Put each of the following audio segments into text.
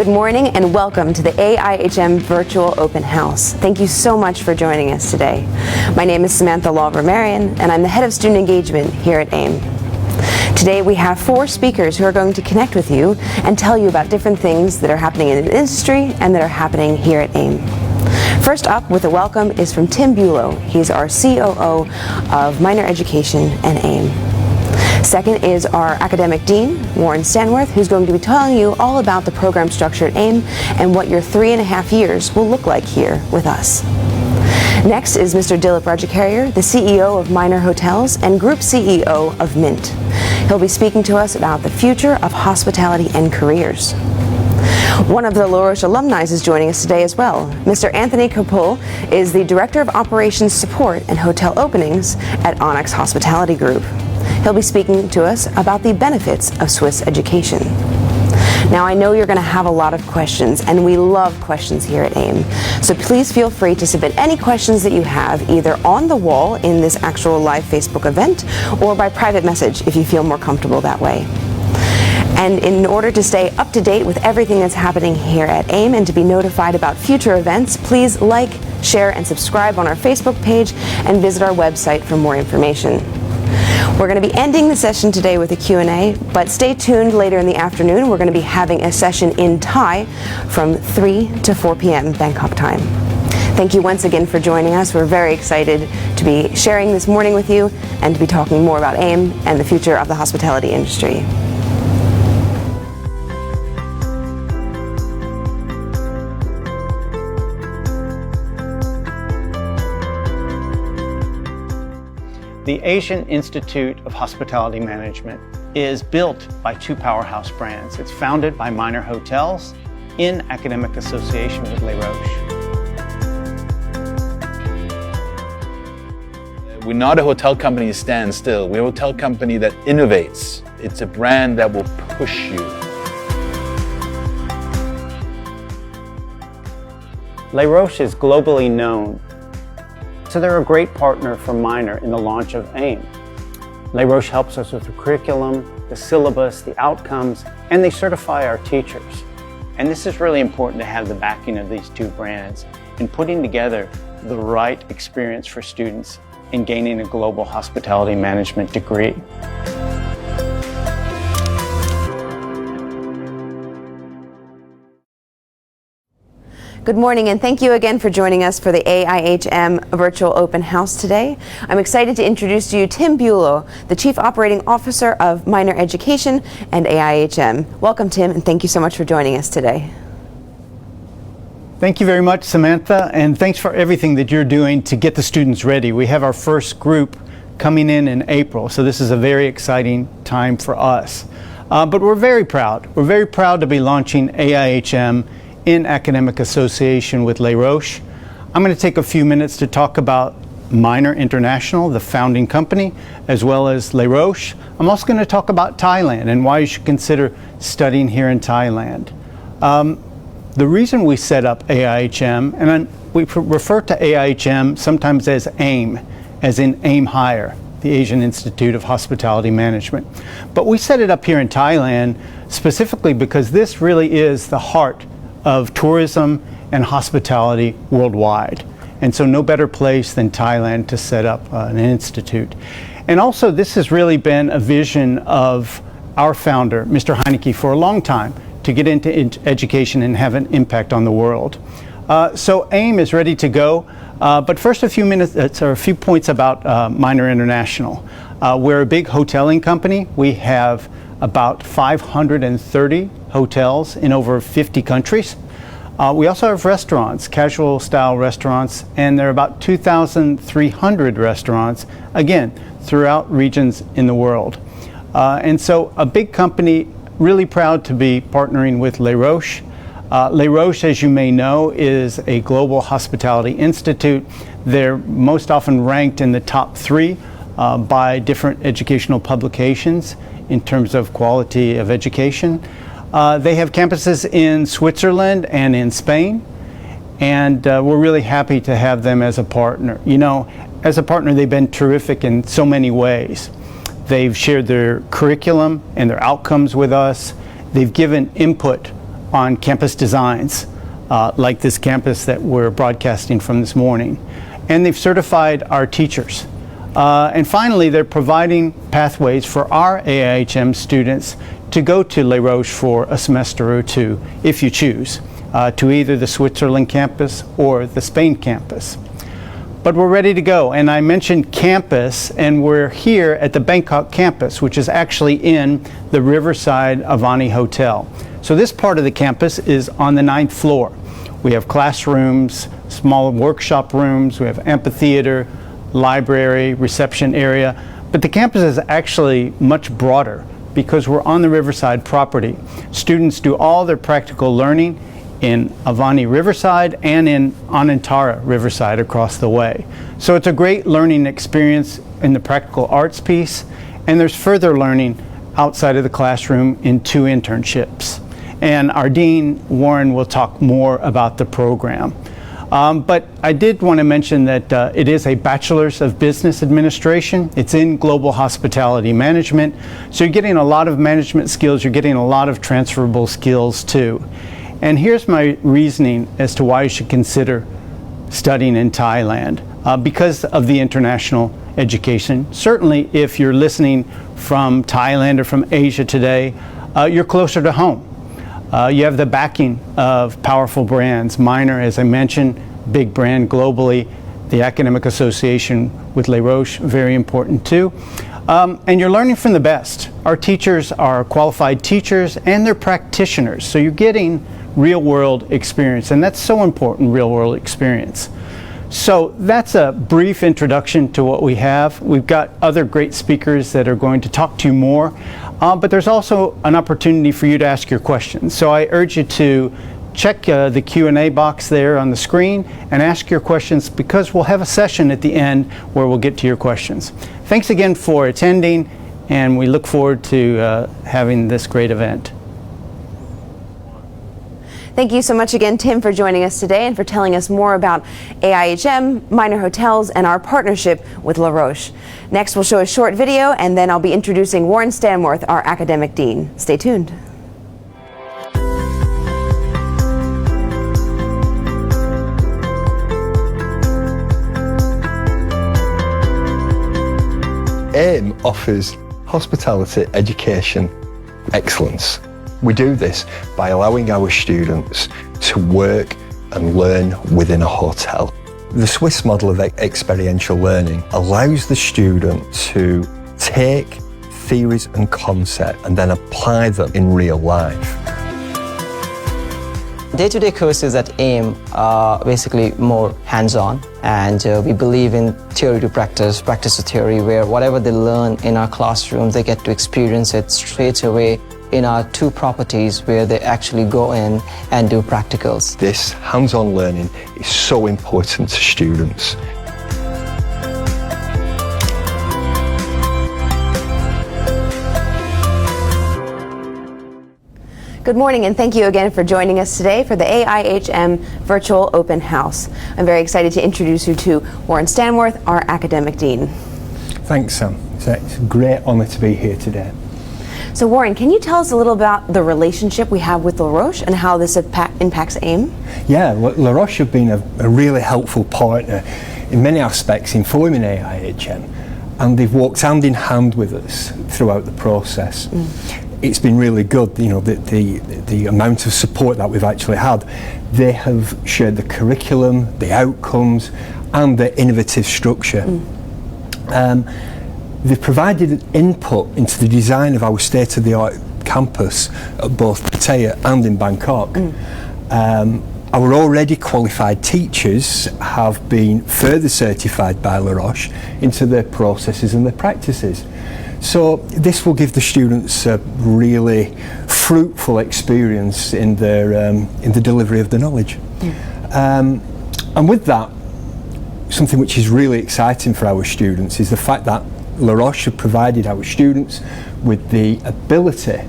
Good morning and welcome to the AIHM Virtual Open House. Thank you so much for joining us today. My name is Samantha Law-Ramarian and I'm the Head of Student Engagement here at AIM. Today we have 4 speakers who are going to connect with you and tell you about different things that are happening in the industry and that are happening here at AIM. First up with a welcome is from Tim Bulow. He's our COO of Minor Education and AIM. Second is our Academic Dean, Warren Stanworth, who's going to be telling you all about the program structure at AIM and what your 3.5 years will look like here with us. Next is Mr. Dillip Rajakarier, the CEO of Minor Hotels and Group CEO of Mint. He'll be speaking to us about the future of hospitality and careers. One of the Les Roches alumni is joining us today as well. Mr. Anthony Capul is the Director of Operations Support and Hotel Openings at Onyx Hospitality Group. He'll be speaking to us about the benefits of Swiss education. Now, I know you're going to have a lot of questions, and we love questions here at AIM. So please feel free to submit any questions that you have either on the wall in this actual live Facebook event or by private message if you feel more comfortable that way. And in order to stay up to date with everything that's happening here at AIM and to be notified about future events, please like, share, and subscribe on our Facebook page and visit our website for more information. We're going to be ending the session today with a Q&A, but stay tuned later in the afternoon. We're going to be having a session in Thai from 3 to 4 p.m. Bangkok time. Thank you once again for joining us. We're very excited to be sharing this morning with you and to be talking more about AIM and the future of the hospitality industry. The Asian Institute of Hospitality Management is built by 2 powerhouse brands. It's founded by Minor Hotels in academic association with Les Roches. We're not a hotel company that stands still. We're a hotel company that innovates. It's a brand that will push you. Les Roches is globally known, so they're a great partner for Minor in the launch of AIM. Les Roches helps us with the curriculum, the syllabus, the outcomes, and they certify our teachers. And this is really important to have the backing of these 2 brands in putting together the right experience for students in gaining a global hospitality management degree. Good morning, and thank you again for joining us for the AIHM Virtual Open House today. I'm excited to introduce to you Tim Bulow, the Chief Operating Officer of Minor Education and AIHM. Welcome, Tim, and thank you so much for joining us today. Thank you very much, Samantha, and thanks for everything that you're doing to get the students ready. We have our first group coming in April, so this is a very exciting time for us. But we're very proud. We're very proud to be launching AIHM in academic association with Les Roches. I'm going to take a few minutes to talk about Minor International, the founding company, as well as Les Roches. I'm also going to talk about Thailand and why you should consider studying here in Thailand. The reason we set up AIHM, and we refer to AIHM sometimes as AIM, as in Aim Higher, the Asian Institute of Hospitality Management. But we set it up here in Thailand specifically because this really is the heart of tourism and hospitality worldwide. And so no better place than Thailand to set up an institute. And also this has really been a vision of our founder, Mr. Heineke, for a long time to get into education and have an impact on the world. So AIM is ready to go. But first a few points about Minor International. We're a big hoteling company. We have about 530 hotels in over 50 countries. We also have restaurants, casual style restaurants, and there are about 2,300 restaurants, again, throughout regions in the world. And so a big company, really proud to be partnering with Les Roches. Les Roches, as you may know, is a global hospitality institute. They're most often ranked in the top 3 by different educational publications in terms of quality of education. They have campuses in Switzerland and in Spain, and we're really happy to have them as a partner. You know, as a partner, they've been terrific in so many ways. They've shared their curriculum and their outcomes with us. They've given input on campus designs, like this campus that we're broadcasting from this morning. And they've certified our teachers. And finally, they're providing pathways for our AIHM students to go to Les Roches for a semester or two, if you choose, to either the Switzerland campus or the Spain campus. But we're ready to go, and I mentioned campus, and we're here at the Bangkok campus, which is actually in the Riverside Avani Hotel. So this part of the campus is on the 9th floor. We have classrooms, small workshop rooms, we have amphitheater, library, reception area, but the campus is actually much broader because we're on the Riverside property. Students do all their practical learning in Avani Riverside and in Anantara Riverside across the way. So it's a great learning experience in the practical arts piece, and there's further learning outside of the classroom in 2 internships. And our Dean, Warren, will talk more about the program. But I did want to mention that it is a Bachelor's of Business Administration. It's in Global Hospitality Management. So you're getting a lot of management skills, you're getting a lot of transferable skills too. And here's my reasoning as to why you should consider studying in Thailand, because of the international education. Certainly if you're listening from Thailand or from Asia today, you're closer to home. You have the backing of powerful brands. Minor, as I mentioned, big brand globally. The Academic Association with Les Roches, very important too. And you're learning from the best. Our teachers are qualified teachers and they're practitioners. So you're getting real world experience, and that's so important, real world experience. So that's a brief introduction to what we have. We've got other great speakers that are going to talk to you more, but there's also an opportunity for you to ask your questions. So I urge you to check the Q&A box there on the screen and ask your questions, because we'll have a session at the end where we'll get to your questions. Thanks again for attending, and we look forward to having this great event. Thank you so much again, Tim, for joining us today and for telling us more about AIHM, Minor Hotels, and our partnership with Les Roches. Next, we'll show a short video, and then I'll be introducing Warren Stanworth, our academic dean. Stay tuned. AIM offers hospitality education excellence. We do this by allowing our students to work and learn within a hotel. The Swiss model of experiential learning allows the student to take theories and concepts and then apply them in real life. Day-to-day courses at AIM are basically more hands-on, and we believe in theory to practice, practice to theory, where whatever they learn in our classrooms, they get to experience it straight away in our 2 properties where they actually go in and do practicals. This hands-on learning is so important to students. Good morning, and thank you again for joining us today for the AIHM Virtual Open House. I'm very excited to introduce you to Warren Stanworth, our academic dean. Thanks, Sam. It's a great honour to be here today. So Warren, can you tell us a little about the relationship we have with Les Roches and how this impacts AIM? Yeah, Les Roches have been a really helpful partner in many aspects in forming AIHM, and they've walked hand in hand with us throughout the process. It's been really good, you know, the amount of support that we've actually had. They have shared the curriculum, the outcomes, and the innovative structure. They've provided input into the design of our state-of-the-art campus at both Pattaya and in Bangkok. Our already qualified teachers have been further certified by Les Roches into their processes and their practices. So this will give the students a really fruitful experience in the delivery of the knowledge. And with that, something which is really exciting for our students is the fact that Les Roches have provided our students with the ability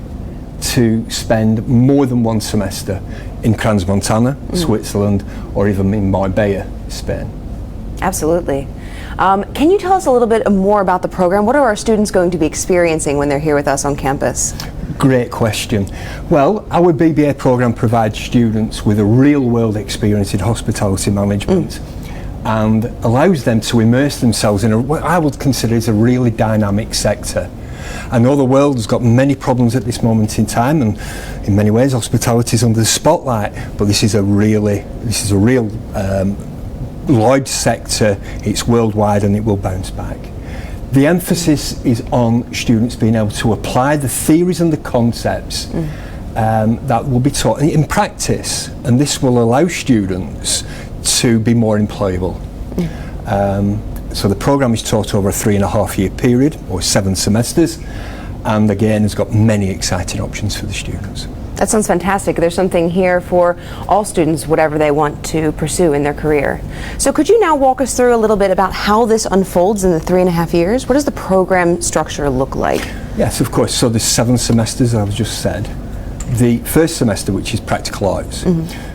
to spend more than 1 semester in Crans-Montana, Switzerland, or even in Marbella, Spain. Absolutely. Can you tell us a little bit more about the program? What are our students going to be experiencing when they're here with us on campus? Great question. Well, our BBA programme provides students with a real-world experience in hospitality management and allows them to immerse themselves in what I would consider is a really dynamic sector. I know the world has got many problems at this moment in time, and in many ways hospitality is under the spotlight, but this is a real large sector. It's worldwide and it will bounce back. The emphasis is on students being able to apply the theories and the concepts that will be taught in practice, and this will allow students to be more employable. So the programme is taught over a 3.5-year period, or 7 semesters, and again has got many exciting options for the students. That sounds fantastic. There's something here for all students, whatever they want to pursue in their career. So could you now walk us through a little bit about how this unfolds in the 3.5 years? What does the program structure look like? Yes, of course. So there's 7 semesters, as I've just said. The first semester, which is practical arts.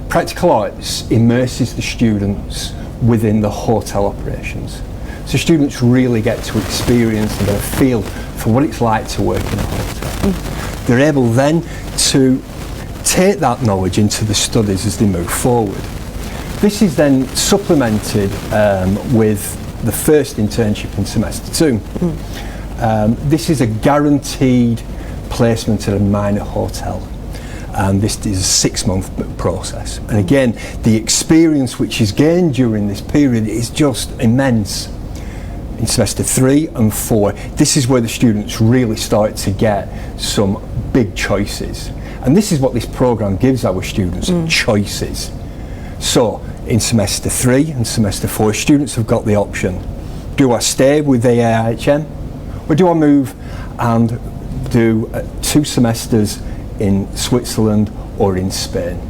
Practical arts immerses the students within the hotel operations. So students really get to experience and get a feel for what it's like to work in a hotel. They're able then to take that knowledge into the studies as they move forward. This is then supplemented with the first internship in semester 2. This is a guaranteed placement at a minor hotel, and this is a 6-month process. And again, the experience which is gained during this period is just immense. In semester 3 and 4, this is where the students really start to get some big choices. And this is what this programme gives our students, choices. So in semester 3 and semester 4, students have got the option. Do I stay with the AIHM, or do I move and do 2 semesters in Switzerland or in Spain?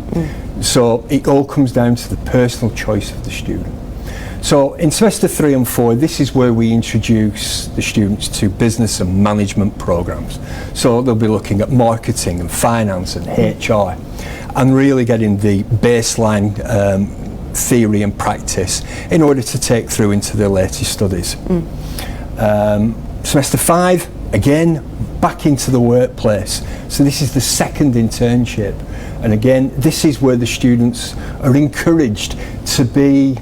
So it all comes down to the personal choice of the student. So in semester 3 and 4, this is where we introduce the students to business and management programs. So they'll be looking at marketing and finance and HR, and really getting the baseline theory and practice in order to take through into their later studies. Semester 5, again, back into the workplace. So this is the second internship. And again, this is where the students are encouraged to be,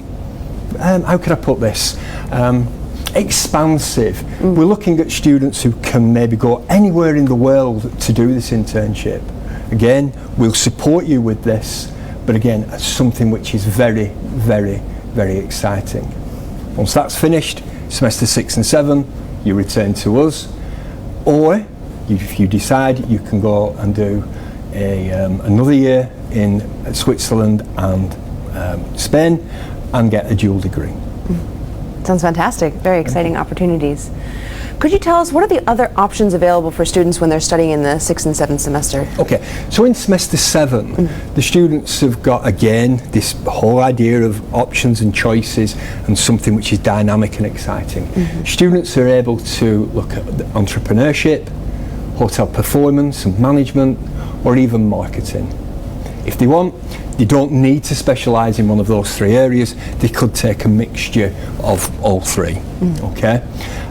how can I put this? Expansive. We're looking at students who can maybe go anywhere in the world to do this internship. Again, we'll support you with this, but again, it's something which is very, very, very exciting. Once that's finished, semester 6 and 7, you return to us, or if you decide, you can go and do another year in Switzerland and Spain and get a dual degree. Sounds fantastic. Very exciting opportunities. Could you tell us, what are the other options available for students when they're studying in the 6th and 7th semester? Okay, so in semester 7, the students have got, again, this whole idea of options and choices and something which is dynamic and exciting. Students are able to look at entrepreneurship, hotel performance and management, or even marketing. If they want, they don't need to specialise in one of those 3 areas. They could take a mixture of all 3. Okay,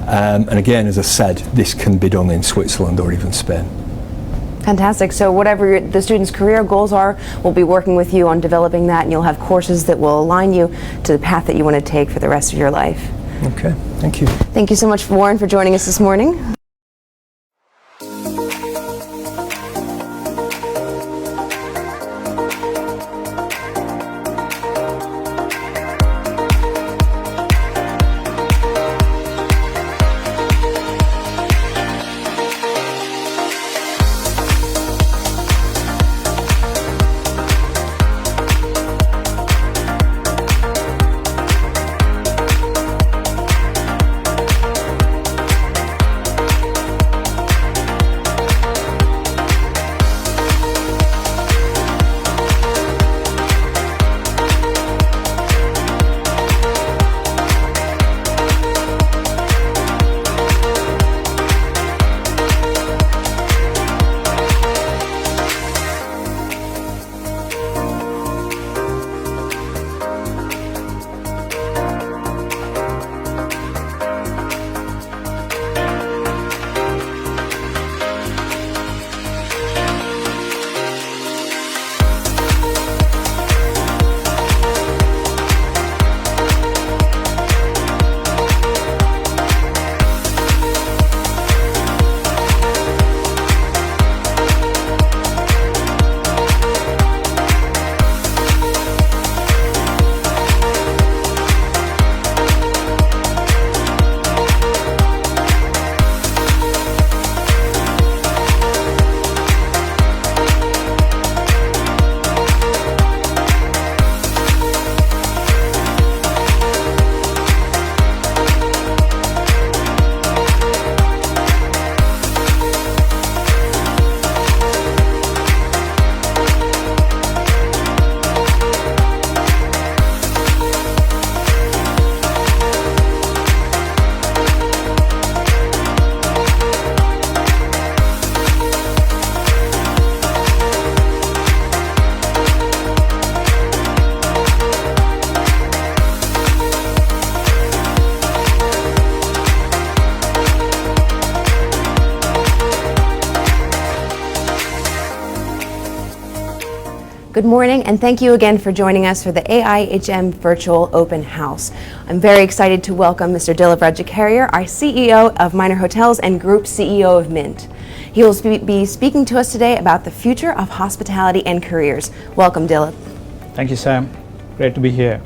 and again, as I said, this can be done in Switzerland or even Spain. Fantastic. So whatever the students' career goals are, we'll be working with you on developing that, and you'll have courses that will align you to the path that you want to take for the rest of your life. Okay, thank you. Thank you so much, Warren, for joining us this morning. Good morning, and thank you again for joining us for the AIHM Virtual Open House. I'm very excited to welcome Mr. Dillip Rajakarier, our CEO of Minor Hotels and Group CEO of Mint. He will be speaking to us today about the future of hospitality and careers. Welcome, Dillip. Thank you, Sam. Great to be here.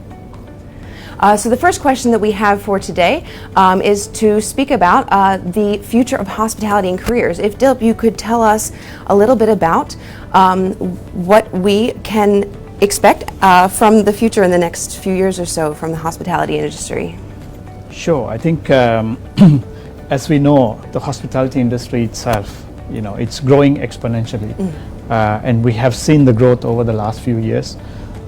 So the first question that we have for today is to speak about the future of hospitality and careers. If Dillip, you could tell us a little bit about what we can expect from the future in the next few years or so from the hospitality industry. Sure. I think as we know, the hospitality industry itself, it's growing exponentially. And we have seen the growth over the last few years.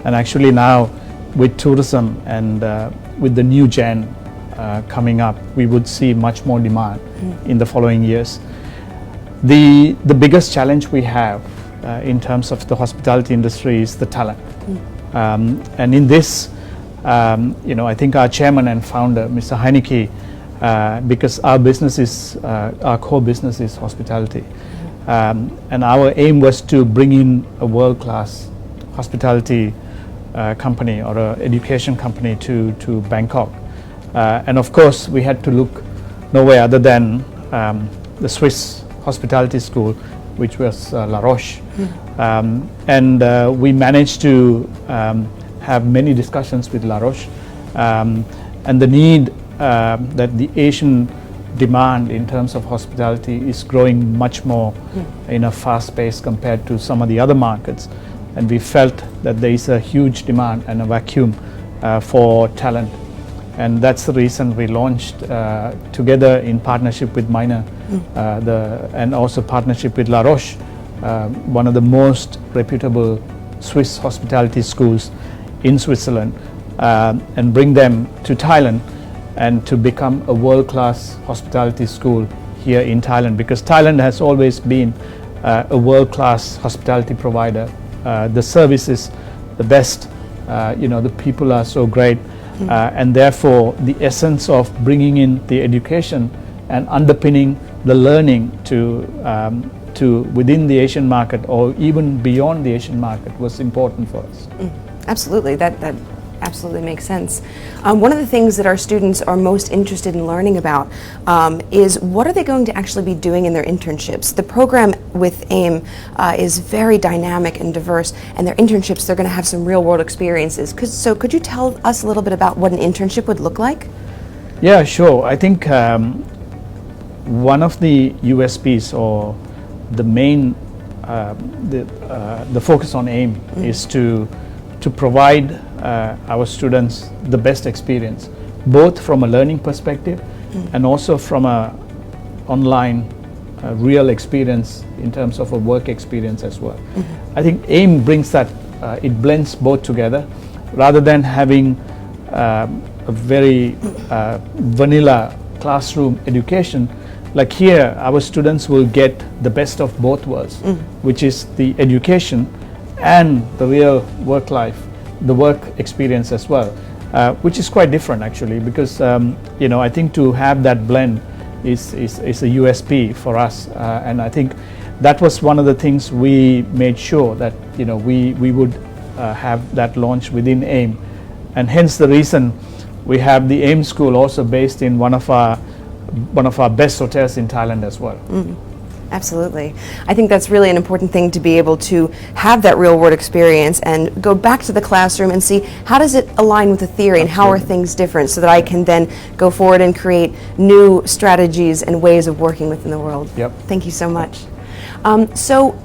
And actually now, with tourism and with the new gen coming up, we would see much more demand in the following years. The biggest challenge we have in terms of the hospitality industry is the talent. And in this, I think our chairman and founder, Mr. Heineke, because our business is, our core business is hospitality. And our aim was to bring in a world-class hospitality company or an education company to Bangkok. And of course, we had to look nowhere other than the Swiss hospitality school, which was Les Roches. And we managed to have many discussions with Les Roches and the need that the Asian demand in terms of hospitality is growing much more in a fast pace compared to some of the other markets. And we felt that there is a huge demand and a vacuum for talent. And that's the reason we launched together in partnership with Minor and also partnership with Les Roches, one of the most reputable Swiss hospitality schools in Switzerland, and bring them to Thailand and to become a world-class hospitality school here in Thailand, because Thailand has always been a world-class hospitality provider. The service is the best, the people are so great, and therefore the essence of bringing in the education and underpinning the learning to within the Asian market or even beyond the Asian market was important for us. Absolutely, that absolutely makes sense. One of the things that our students are most interested in learning about is what are they going to actually be doing in their internships. The program with AIM is very dynamic and diverse, and their internships, they're going to have some real world experiences. So could you tell us a little bit about what an internship would look like? Yeah, sure. I think one of the USPs or the main, the focus on AIM is to provide our students the best experience, both from a learning perspective and also from a online real experience in terms of a work experience as well. I think AIM brings that, it blends both together rather than having a very vanilla classroom education. Like here, our students will get the best of both worlds, which is the education and the real work life, the work experience as well, which is quite different actually, because I think to have that blend is a USP for us, and I think that was one of the things we made sure that we would have that launch within AIM, and hence the reason we have the AIM school also based in one of our best hotels in Thailand as well. Absolutely. I think that's really an important thing, to be able to have that real world experience and go back to the classroom and see how does it align with the theory and how are things different, so that I can then go forward and create new strategies and ways of working within the world. Yep. Thank you so much. So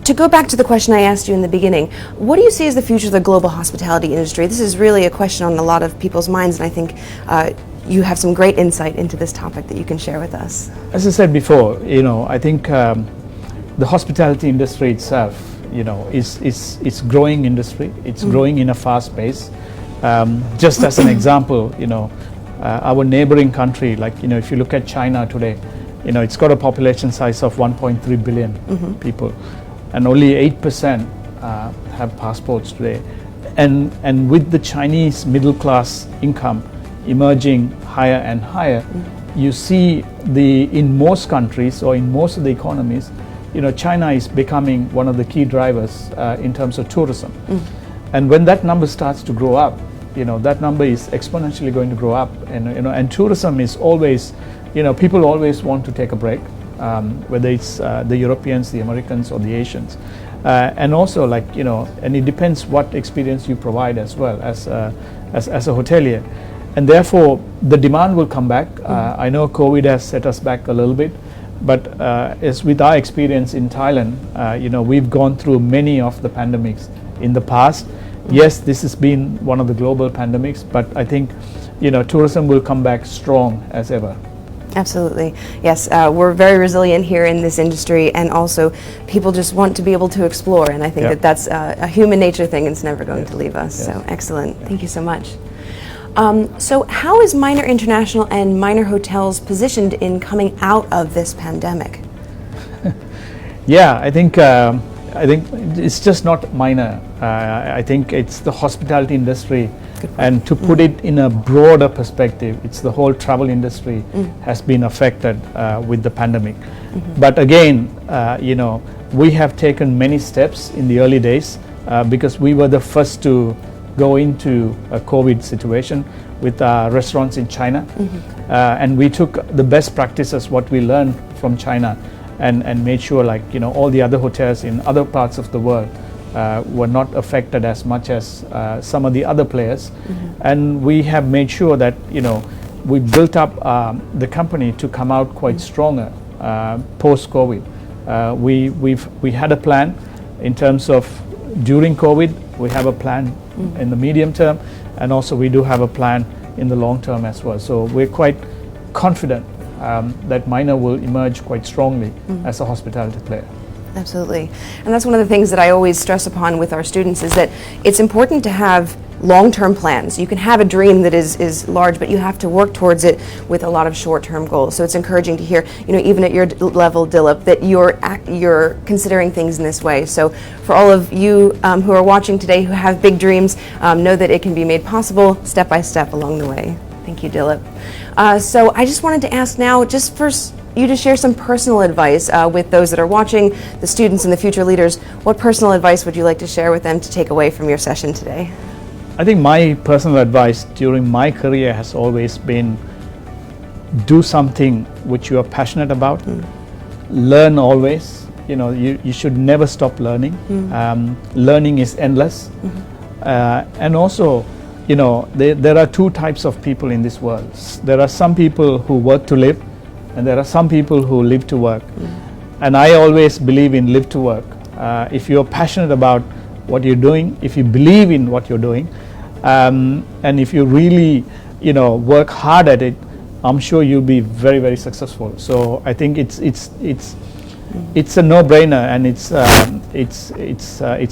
to go back to the question I asked you in the beginning, what do you see as the future of the global hospitality industry? This is really a question on a lot of people's minds, and I think you have some great insight into this topic that you can share with us. As I said before, I think the hospitality industry itself, is growing industry. It's growing in a fast pace. Just as an example, our neighboring country, like if you look at China today, it's got a population size of 1.3 billion people, and only 8% have passports today. And with the Chinese middle class income emerging higher and higher, you see in most countries or in most of the economies, China is becoming one of the key drivers in terms of tourism. And when that number starts to grow up, that number is exponentially going to grow up. And tourism is always, people always want to take a break, whether it's the Europeans, the Americans, or the Asians. And also, and it depends what experience you provide as well as a hotelier. And therefore, the demand will come back. I know COVID has set us back a little bit, but as with our experience in Thailand, we've gone through many of the pandemics in the past. Yes, this has been one of the global pandemics, but I think, tourism will come back strong as ever. Absolutely. Yes, we're very resilient here in this industry, and also people just want to be able to explore, and I think that that's a human nature thing, and it's never going to leave us. So excellent. Thank you so much. So how is Minor International and Minor Hotels positioned in coming out of this pandemic? Yeah, I think it's just not Minor. I think it's the hospitality industry, and to put it in a broader perspective, it's the whole travel industry has been affected with the pandemic. But again, we have taken many steps in the early days because we were the first to go into a COVID situation with restaurants in China, and we took the best practices, what we learned from China, and made sure all the other hotels in other parts of the world were not affected as much as some of the other players. And we have made sure that we built up the company to come out quite stronger post-COVID. We had a plan in terms of during COVID. We have a plan in the medium term, and also we do have a plan in the long term as well. So we're quite confident that Minor will emerge quite strongly as a hospitality player. Absolutely. And that's one of the things that I always stress upon with our students, is that it's important to have long-term plans. You can have a dream that is large, but you have to work towards it with a lot of short-term goals. So it's encouraging to hear, even at your level, Dillip, that you're considering things in this way. So for all of you who are watching today who have big dreams, know that it can be made possible step by step along the way. Thank you, Dillip. So I just wanted to ask now, just for you to share some personal advice with those that are watching, the students and the future leaders. What personal advice would you like to share with them to take away from your session today? I think my personal advice during my career has always been, do something which you are passionate about. Learn always. You should never stop learning. Learning is endless. And also, there are two types of people in this world. There are some people who work to live, and there are some people who live to work. And I always believe in live to work. If you're passionate about what you're doing, if you believe in what you're doing, and if you really, work hard at it, I'm sure you'll be very, very successful. So I think it's a no-brainer, and it's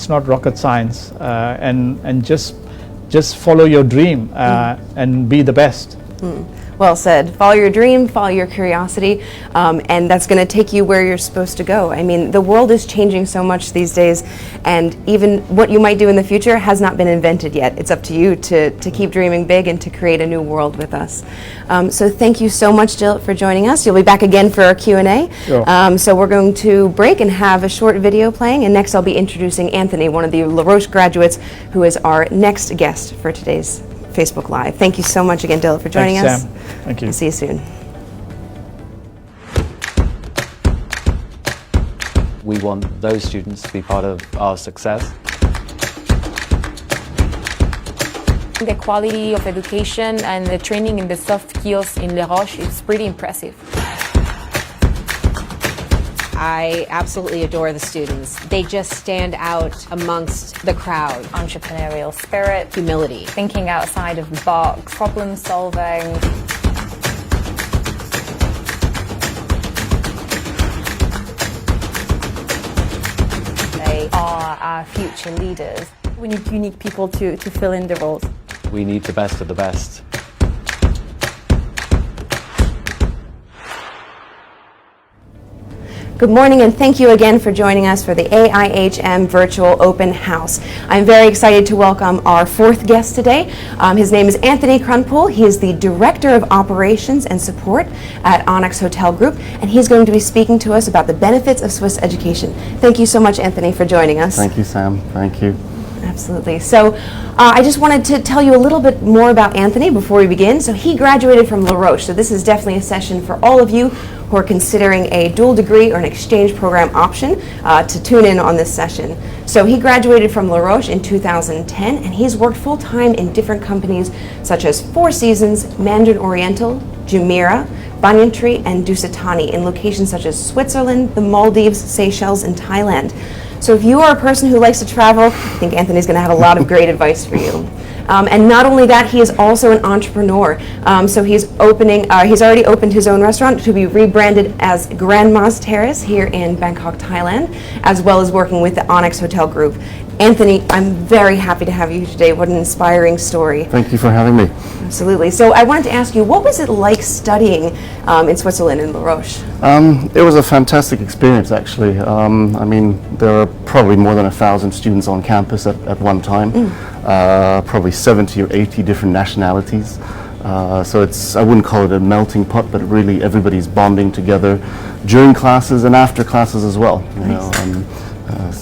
not rocket science, and just follow your dream and be the best. Well said. Follow your dream, follow your curiosity, and that's going to take you where you're supposed to go. I mean, the world is changing so much these days, and even what you might do in the future has not been invented yet. It's up to you to keep dreaming big and to create a new world with us. So thank you so much, Jill, for joining us. You'll be back again for our Q&A. Sure. So we're going to break and have a short video playing, and next I'll be introducing Anthony, one of the Les Roches graduates, who is our next guest for today's Facebook Live. Thank you so much again, Dillip, for joining us. Sam. Thank you. I'll see you soon. We want those students to be part of our success. The quality of education and the training in the soft skills in Les Roches is pretty impressive. I absolutely adore the students. They just stand out amongst the crowd. Entrepreneurial spirit, Humility. thinking outside of the box, problem solving. They are our future leaders. We need unique people to fill in the roles. We need the best of the best. Good morning, and thank you again for joining us for the AIHM Virtual Open House. I'm very excited to welcome our fourth guest today. His name is Anthony Krunpool. He is the Director of Operations and Support at Onyx Hotel Group, and he's going to be speaking to us about the benefits of Swiss education. Thank you so much, Anthony, for joining us. Thank you, Sam. Thank you. Absolutely. So I just wanted to tell you a little bit more about Anthony before we begin. So he graduated from Les Roches. So this is definitely a session for all of you who are considering a dual degree or an exchange program option to tune in on this session. So he graduated from Les Roches in 2010, and he's worked full-time in different companies such as Four Seasons, Mandarin Oriental, Jumeirah, Banyan Tree, and Dusitani in locations such as Switzerland, the Maldives, Seychelles, and Thailand. So if you are a person who likes to travel, I think Anthony's going to have a lot of great advice for you. And not only that, he is also an entrepreneur. So he's already opened his own restaurant to be rebranded as Grandma's Terrace here in Bangkok, Thailand, as well as working with the Onyx Hotel Group. Anthony, I'm very happy to have you today. What an inspiring story. Thank you for having me. Absolutely. So I wanted to ask you, what was it like studying in Switzerland in Les Roches? It was a fantastic experience, actually. I mean, there are probably more than 1,000 students on campus at one time, probably 70 or 80 different nationalities. So I wouldn't call it a melting pot, but really everybody's bonding together during classes and after classes as well. You know,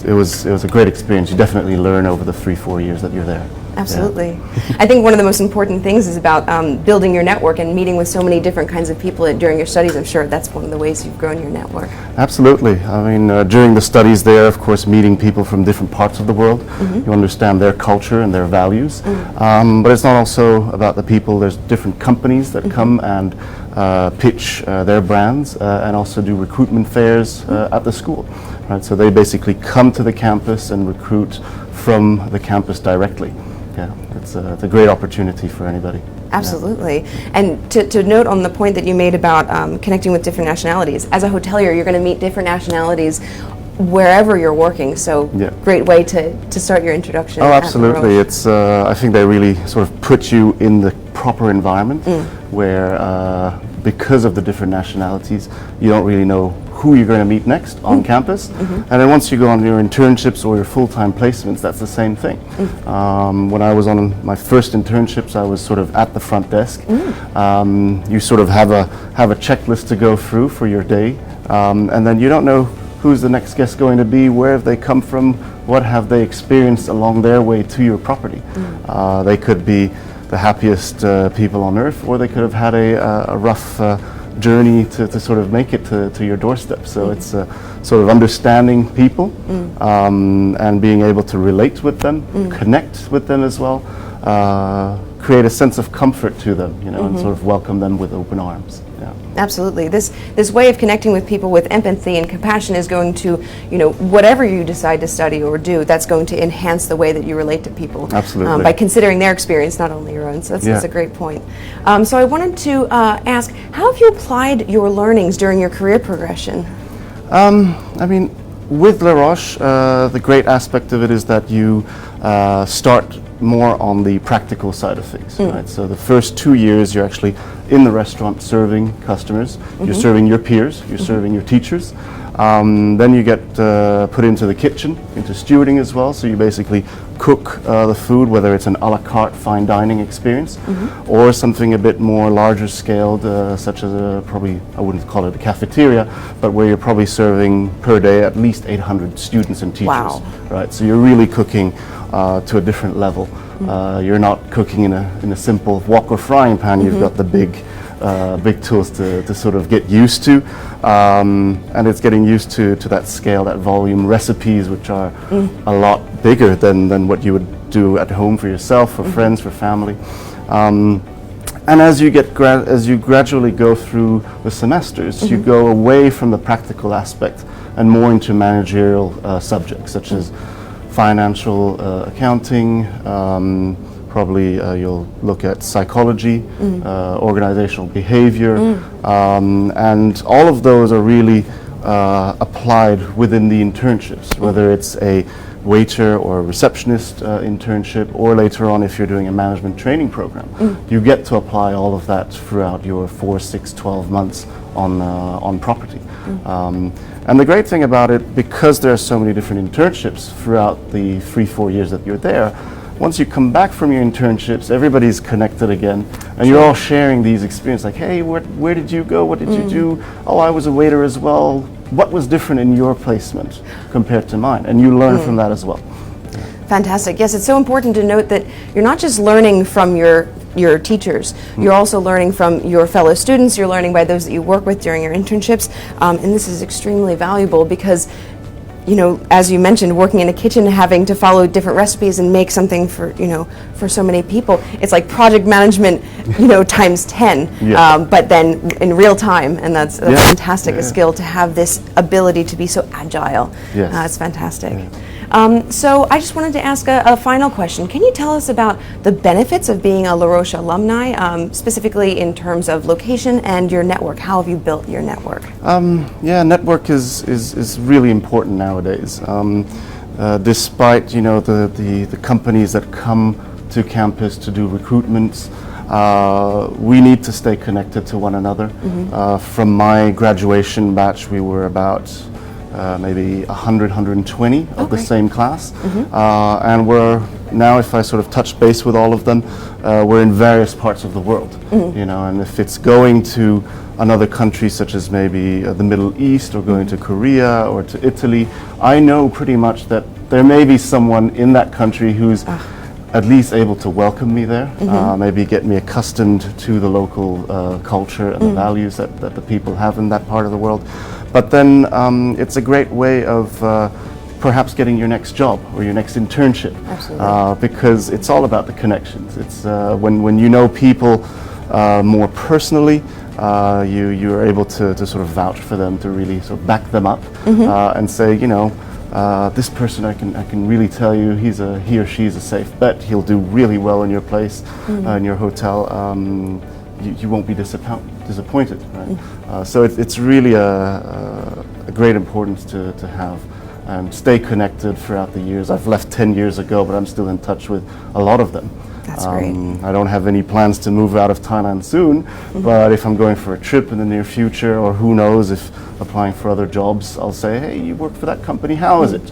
it was a great experience. You definitely learn over the 3-4 years that you're there. Absolutely. Yeah. I think one of the most important things is about building your network and meeting with so many different kinds of people during your studies. I'm sure that's one of the ways you've grown your network. Absolutely. I mean, during the studies there, of course, meeting people from different parts of the world, you understand their culture and their values. But it's not also about the people. There's different companies that come and pitch their brands and also do recruitment fairs at the school. Right, so they basically come to the campus and recruit from the campus directly. Yeah, it's a great opportunity for anybody. Absolutely. Yeah. And to note on the point that you made about connecting with different nationalities, as a hotelier, you're going to meet different nationalities wherever you're working. So great way to start your introduction. Oh, absolutely. It's I think they really sort of put you in the proper environment where because of the different nationalities, you don't really know who you're going to meet next on campus. And then once you go on your internships or your full-time placements, that's the same thing. When I was on my first internships, I was sort of at the front desk. You sort of have a checklist to go through for your day, and then you don't know who's the next guest going to be, where have they come from, what have they experienced along their way to your property. They could be the happiest people on earth, or they could have had a rough journey to sort of make it to your doorstep. So it's sort of understanding people and being able to relate with them, connect with them as well, create a sense of comfort to them, you know, and sort of welcome them with open arms. Yeah. Absolutely. This way of connecting with people with empathy and compassion is going to, you know, whatever you decide to study or do, that's going to enhance the way that you relate to people. Absolutely. By considering their experience, not only your own. So that's a great point. So I wanted to ask, how have you applied your learnings during your career progression? I mean, with Les Roches, the great aspect of it is that you start more on the practical side of things. Right? So the first 2 years you're actually in the restaurant serving customers, you're serving your peers, you're serving your teachers. Then you get put into the kitchen, into stewarding as well, so you basically cook the food, whether it's an a la carte fine dining experience or something a bit more larger scaled, such as probably, I wouldn't call it a cafeteria, but where you're probably serving per day at least 800 students and teachers. Wow. Right? So you're really cooking to a different level. You're not cooking in a simple wok or frying pan. You've got the big tools to sort of get used to, and it's getting used to that scale, that volume, recipes which are a lot bigger than what you would do at home for yourself, for friends, for family. And as you gradually go through the semesters, you go away from the practical aspect and more into managerial subjects such as financial accounting. Probably you'll look at psychology, organizational behavior, and all of those are really applied within the internships, whether it's a waiter or receptionist internship, or later on if you're doing a management training program. You get to apply all of that throughout your 4, 6, 12 months on property. And the great thing about it, because there are so many different internships throughout the 3-4 years that you're there, once you come back from your internships, everybody's connected again, and you're all sharing these experiences, like, hey, where did you go? What did you do? Oh, I was a waiter as well. What was different in your placement compared to mine? And you learn from that as well. Fantastic. Yes, it's so important to note that you're not just learning from your teachers, you're also learning from your fellow students, you're learning by those that you work with during your internships, and this is extremely valuable because, you know, as you mentioned, working in a kitchen, having to follow different recipes and make something for, you know, for so many people, it's like project management, you know, times 10, but then in real time, and that's fantastic, a skill to have this ability to be so agile. It's fantastic. So I just wanted to ask a final question. Can you tell us about the benefits of being a Les Roches alumni, specifically in terms of location and your network? How have you built your network? Network is really important nowadays. Despite, you know, the companies that come to campus to do recruitments, we need to stay connected to one another. From my graduation batch, we were about maybe 100, 120 of the same class. And we're now, if I sort of touch base with all of them, we're in various parts of the world. You know, and if it's going to another country such as maybe the Middle East, or going to Korea or to Italy, I know pretty much that there may be someone in that country who's at least able to welcome me there, maybe get me accustomed to the local culture and the values that the people have in that part of the world. But then it's a great way of perhaps getting your next job or your next internship, because it's all about the connections. It's when you know people more personally, you're able to sort of vouch for them, to really sort of back them up and say, you know, this person I can really tell you he or she is a safe bet. He'll do really well in your place, in your hotel. You won't be disappointed, right? So it's really a great importance to have and stay connected throughout the years. I've left 10 years ago, but I'm still in touch with a lot of them. That's great. I don't have any plans to move out of Thailand soon, but if I'm going for a trip in the near future, or who knows, if applying for other jobs, I'll say, hey, you work for that company, how is it?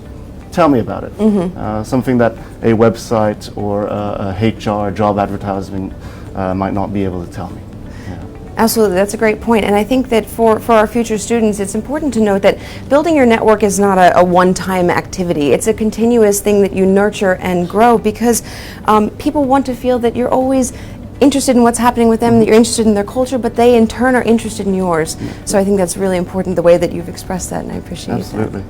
Tell me about it. Something that a website or a HR job advertisement might not be able to tell me. Absolutely, that's a great point. And I think that for our future students, it's important to note that building your network is not a one-time activity. It's a continuous thing that you nurture and grow, because people want to feel that you're always interested in what's happening with them, that you're interested in their culture, but they in turn are interested in yours. So I think that's really important, the way that you've expressed that, and I appreciate that.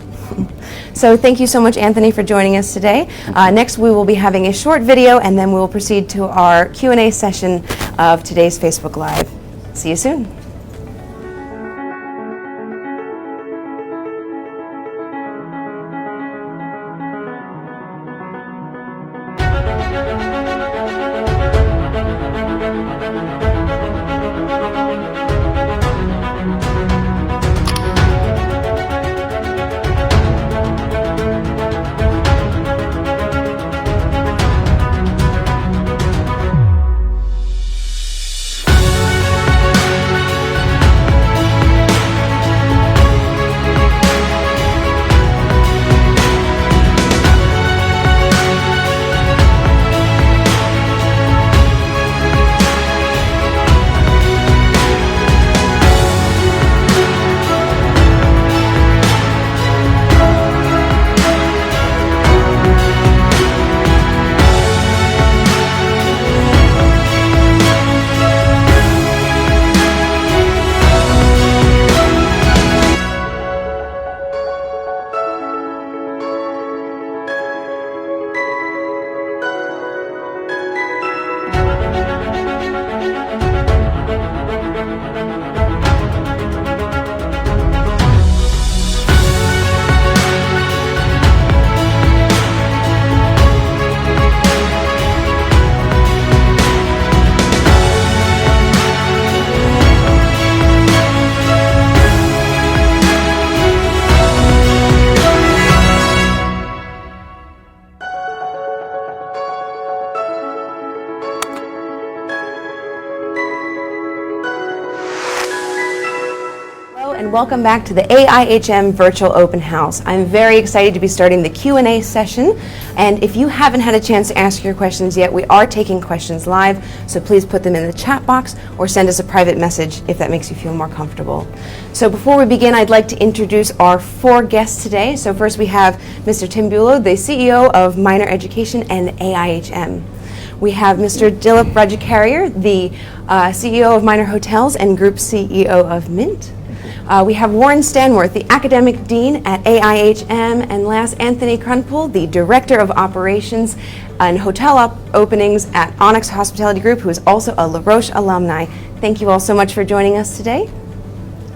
So thank you so much, Anthony, for joining us today. Next we will be having a short video, and then we will proceed to our Q&A session of today's Facebook Live. See you soon. and welcome back to the AIHM Virtual Open House. I'm very excited to be starting the Q&A session, and if you haven't had a chance to ask your questions yet, we are taking questions live, so please put them in the chat box or send us a private message if that makes you feel more comfortable. So before we begin, I'd like to introduce our 4 guests today. So first we have Mr. Tim Bulow, the CEO of Minor Education and AIHM. We have Mr. Dillip Rajakarier, the CEO of Minor Hotels and Group CEO of Mint. We have Warren Stanworth, the Academic Dean at AIHM, and last, Anthony Krunpool, the Director of Operations and Hotel Openings at Onyx Hospitality Group, who is also a Les Roches alumni. Thank you all so much for joining us today.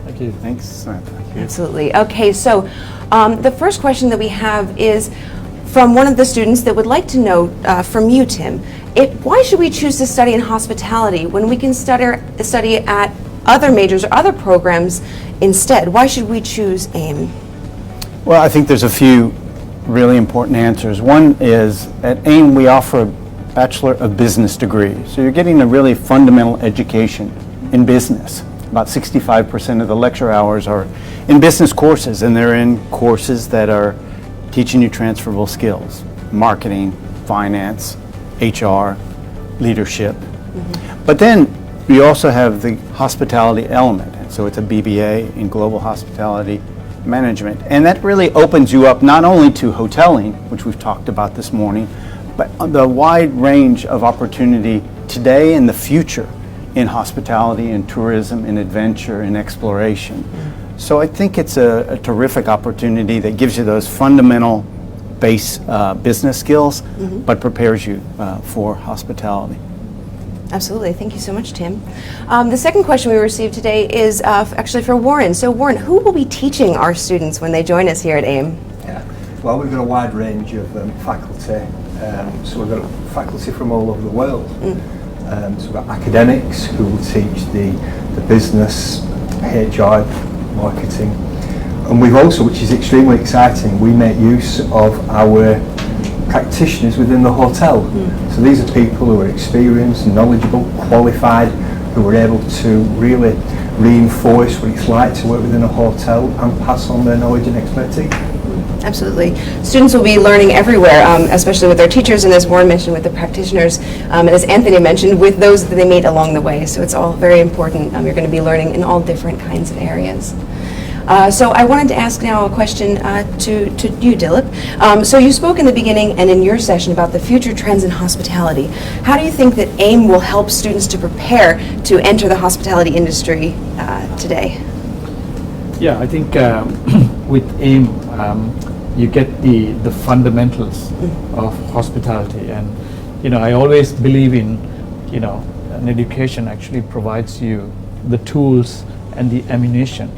Thank you. Thanks, Samantha. Thank you. Absolutely. Okay, so the first question that we have is from one of the students that would like to know from you, Tim, why should we choose to study in hospitality when we can study at other majors or other programs instead? Why should we choose AIM? Well, I think there's a few really important answers. One is at AIM we offer a Bachelor of Business degree. So you're getting a really fundamental education in business. About 65% of the lecture hours are in business courses, and they're in courses that are teaching you transferable skills: marketing, finance, HR, leadership. But then we also have the hospitality element, and so it's a BBA in Global Hospitality Management, and that really opens you up not only to hoteling, which we've talked about this morning, but the wide range of opportunity today and the future in hospitality and tourism and adventure and exploration. So I think it's a terrific opportunity that gives you those fundamental base business skills, but prepares you for hospitality. Absolutely. Thank you so much, Tim. The second question we received today is actually for Warren. So Warren, who will be teaching our students when they join us here at AIM? Yeah. Well, we've got a wide range of faculty. So we've got faculty from all over the world. So we've got academics who will teach the business, HR, marketing. And we've also, which is extremely exciting, we make use of our practitioners within the hotel. So these are people who are experienced, knowledgeable, qualified, who are able to really reinforce what it's like to work within a hotel and pass on their knowledge and expertise. Absolutely. Students will be learning everywhere, especially with their teachers, and as Warren mentioned, with the practitioners, and as Anthony mentioned, with those that they meet along the way. So it's all very important. You're going to be learning in all different kinds of areas. So I wanted to ask now a question to you, Dillip. So you spoke in the beginning and in your session about the future trends in hospitality. How do you think that AIM will help students to prepare to enter the hospitality industry today? Yeah, I think with AIM, you get the fundamentals of hospitality, and I always believe in an education actually provides you the tools and the ammunition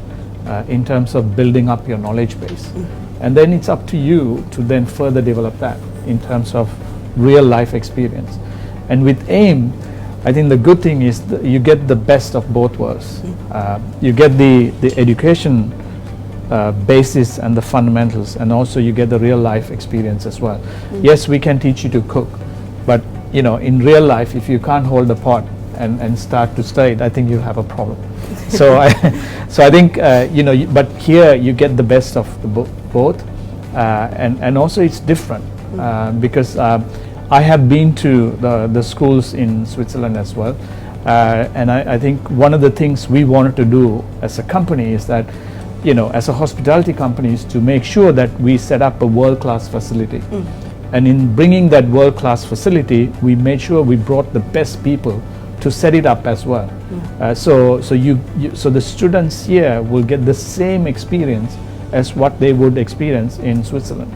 in terms of building up your knowledge base, and then it's up to you to then further develop that in terms of real life experience. And with AIM, I think the good thing is that you get the best of both worlds. You get the education basis and the fundamentals, and also you get the real life experience as well. Yes, we can teach you to cook, but in real life, if you can't hold the pot and start to stir it, I think you have a problem. So I think but here you get the best of the both, and also it's different because I have been to the schools in Switzerland as well, and I think one of the things we wanted to do as a company is that as a hospitality company is to make sure that we set up a world-class facility. And in bringing that world-class facility, we made sure we brought the best people to set it up as well. So the students here will get the same experience as what they would experience in Switzerland.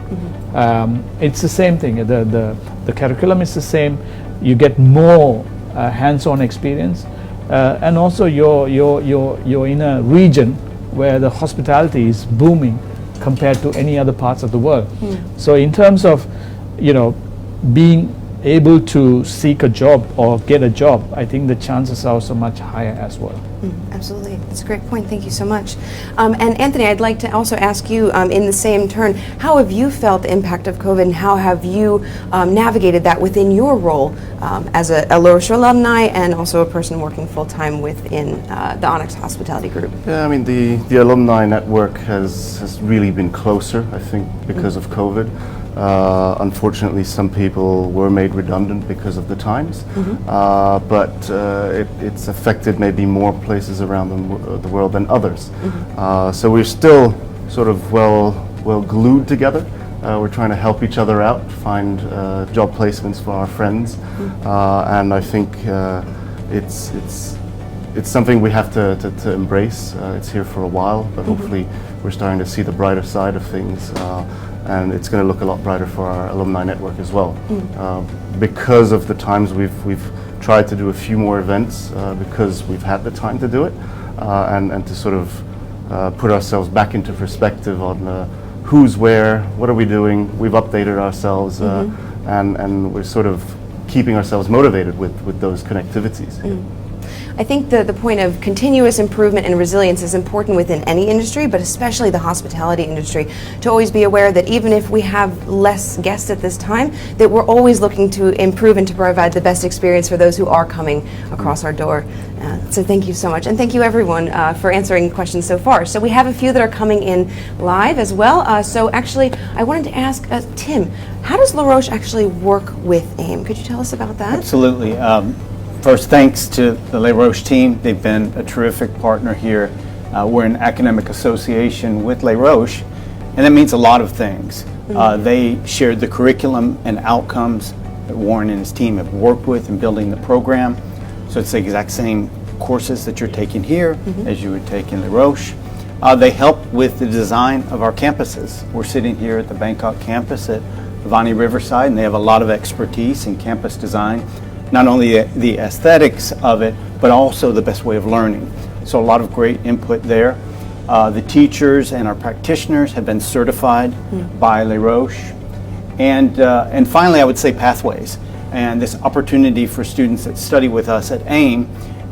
It's the same thing. The curriculum is the same. You get more hands-on experience, and also you're in a region where the hospitality is booming compared to any other parts of the world. So in terms of being able to seek a job or get a job, I think the chances are also much higher as well. Absolutely. That's a great point. Thank you so much. And Anthony, I'd like to also ask you in the same turn, how have you felt the impact of COVID and how have you navigated that within your role as a Les Roches alumni and also a person working full-time within the Onyx Hospitality Group? Yeah, I mean, the alumni network has really been closer, I think, because of COVID. Unfortunately, some people were made redundant because of the times, but it's affected maybe more places around the world than others. So we're still sort of well glued together. We're trying to help each other out, find job placements for our friends, and I think it's something we have to embrace. It's here for a while, but hopefully we're starting to see the brighter side of things. And it's going to look a lot brighter for our alumni network as well. Because of the times we've tried to do a few more events because we've had the time to do it and to sort of put ourselves back into perspective on who's where, what are we doing. We've updated ourselves and we're sort of keeping ourselves motivated with those connectivities. I think the point of continuous improvement and resilience is important within any industry, but especially the hospitality industry, to always be aware that even if we have less guests at this time, that we're always looking to improve and to provide the best experience for those who are coming across our door. So thank you so much, and thank you everyone for answering questions so far. So we have a few that are coming in live as well. So actually, I wanted to ask Tim, how does Les Roches actually work with AIM? Could you tell us about that? Absolutely. First, thanks to the Les Roches team. They've been a terrific partner here. We're an academic association with Les Roches, and that means a lot of things. They shared the curriculum and outcomes that Warren and his team have worked with in building the program. So it's the exact same courses that you're taking here as you would take in Les Roches. They help with the design of our campuses. We're sitting here at the Bangkok campus at Vani Riverside, and they have a lot of expertise in campus design. Not only the aesthetics of it, but also the best way of learning. So a lot of great input there. The teachers and our practitioners have been certified by Les Roches. And finally, I would say pathways. And this opportunity for students that study with us at AIM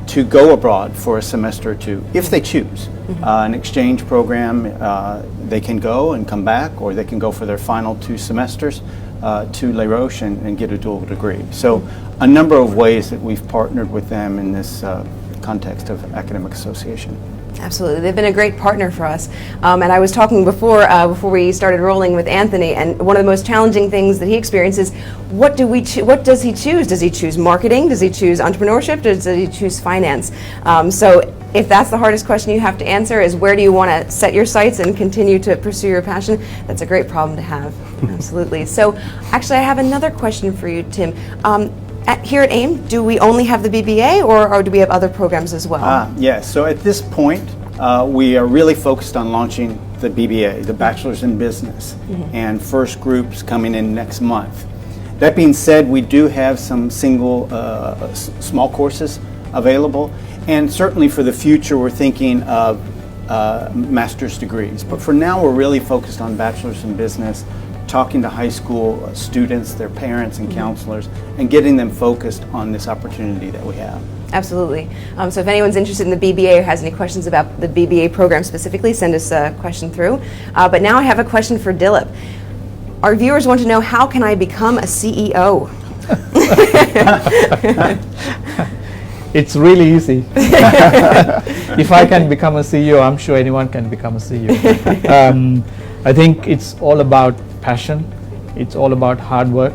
to go abroad for a semester or two, if they choose. An exchange program, they can go and come back, or they can go for their final 2 semesters to Les Roches and get a dual degree. So a number of ways that we've partnered with them in this context of academic association. Absolutely, they've been a great partner for us. And I was talking before we started rolling with Anthony, and one of the most challenging things that he experiences, what does he choose? Does he choose marketing? Does he choose entrepreneurship? Does he choose finance? So if that's the hardest question you have to answer, is where do you want to set your sights and continue to pursue your passion? That's a great problem to have. Absolutely. So actually, I have another question for you, Tim. Here at AIM, do we only have the BBA, or do we have other programs as well? Yes, so at this point, we are really focused on launching the BBA, the Bachelor's in Business, and first groups coming in next month. That being said, we do have some single small courses available, and certainly for the future, we're thinking of master's degrees. But for now, we're really focused on Bachelor's in Business, talking to high school students, their parents and counselors, and getting them focused on this opportunity that we have. Absolutely. So if anyone's interested in the BBA or has any questions about the BBA program specifically, send us a question through. But now I have a question for Dillip. Our viewers want to know, how can I become a CEO? It's really easy. If I can become a CEO, I'm sure anyone can become a CEO. I think it's all about passion, it's all about hard work,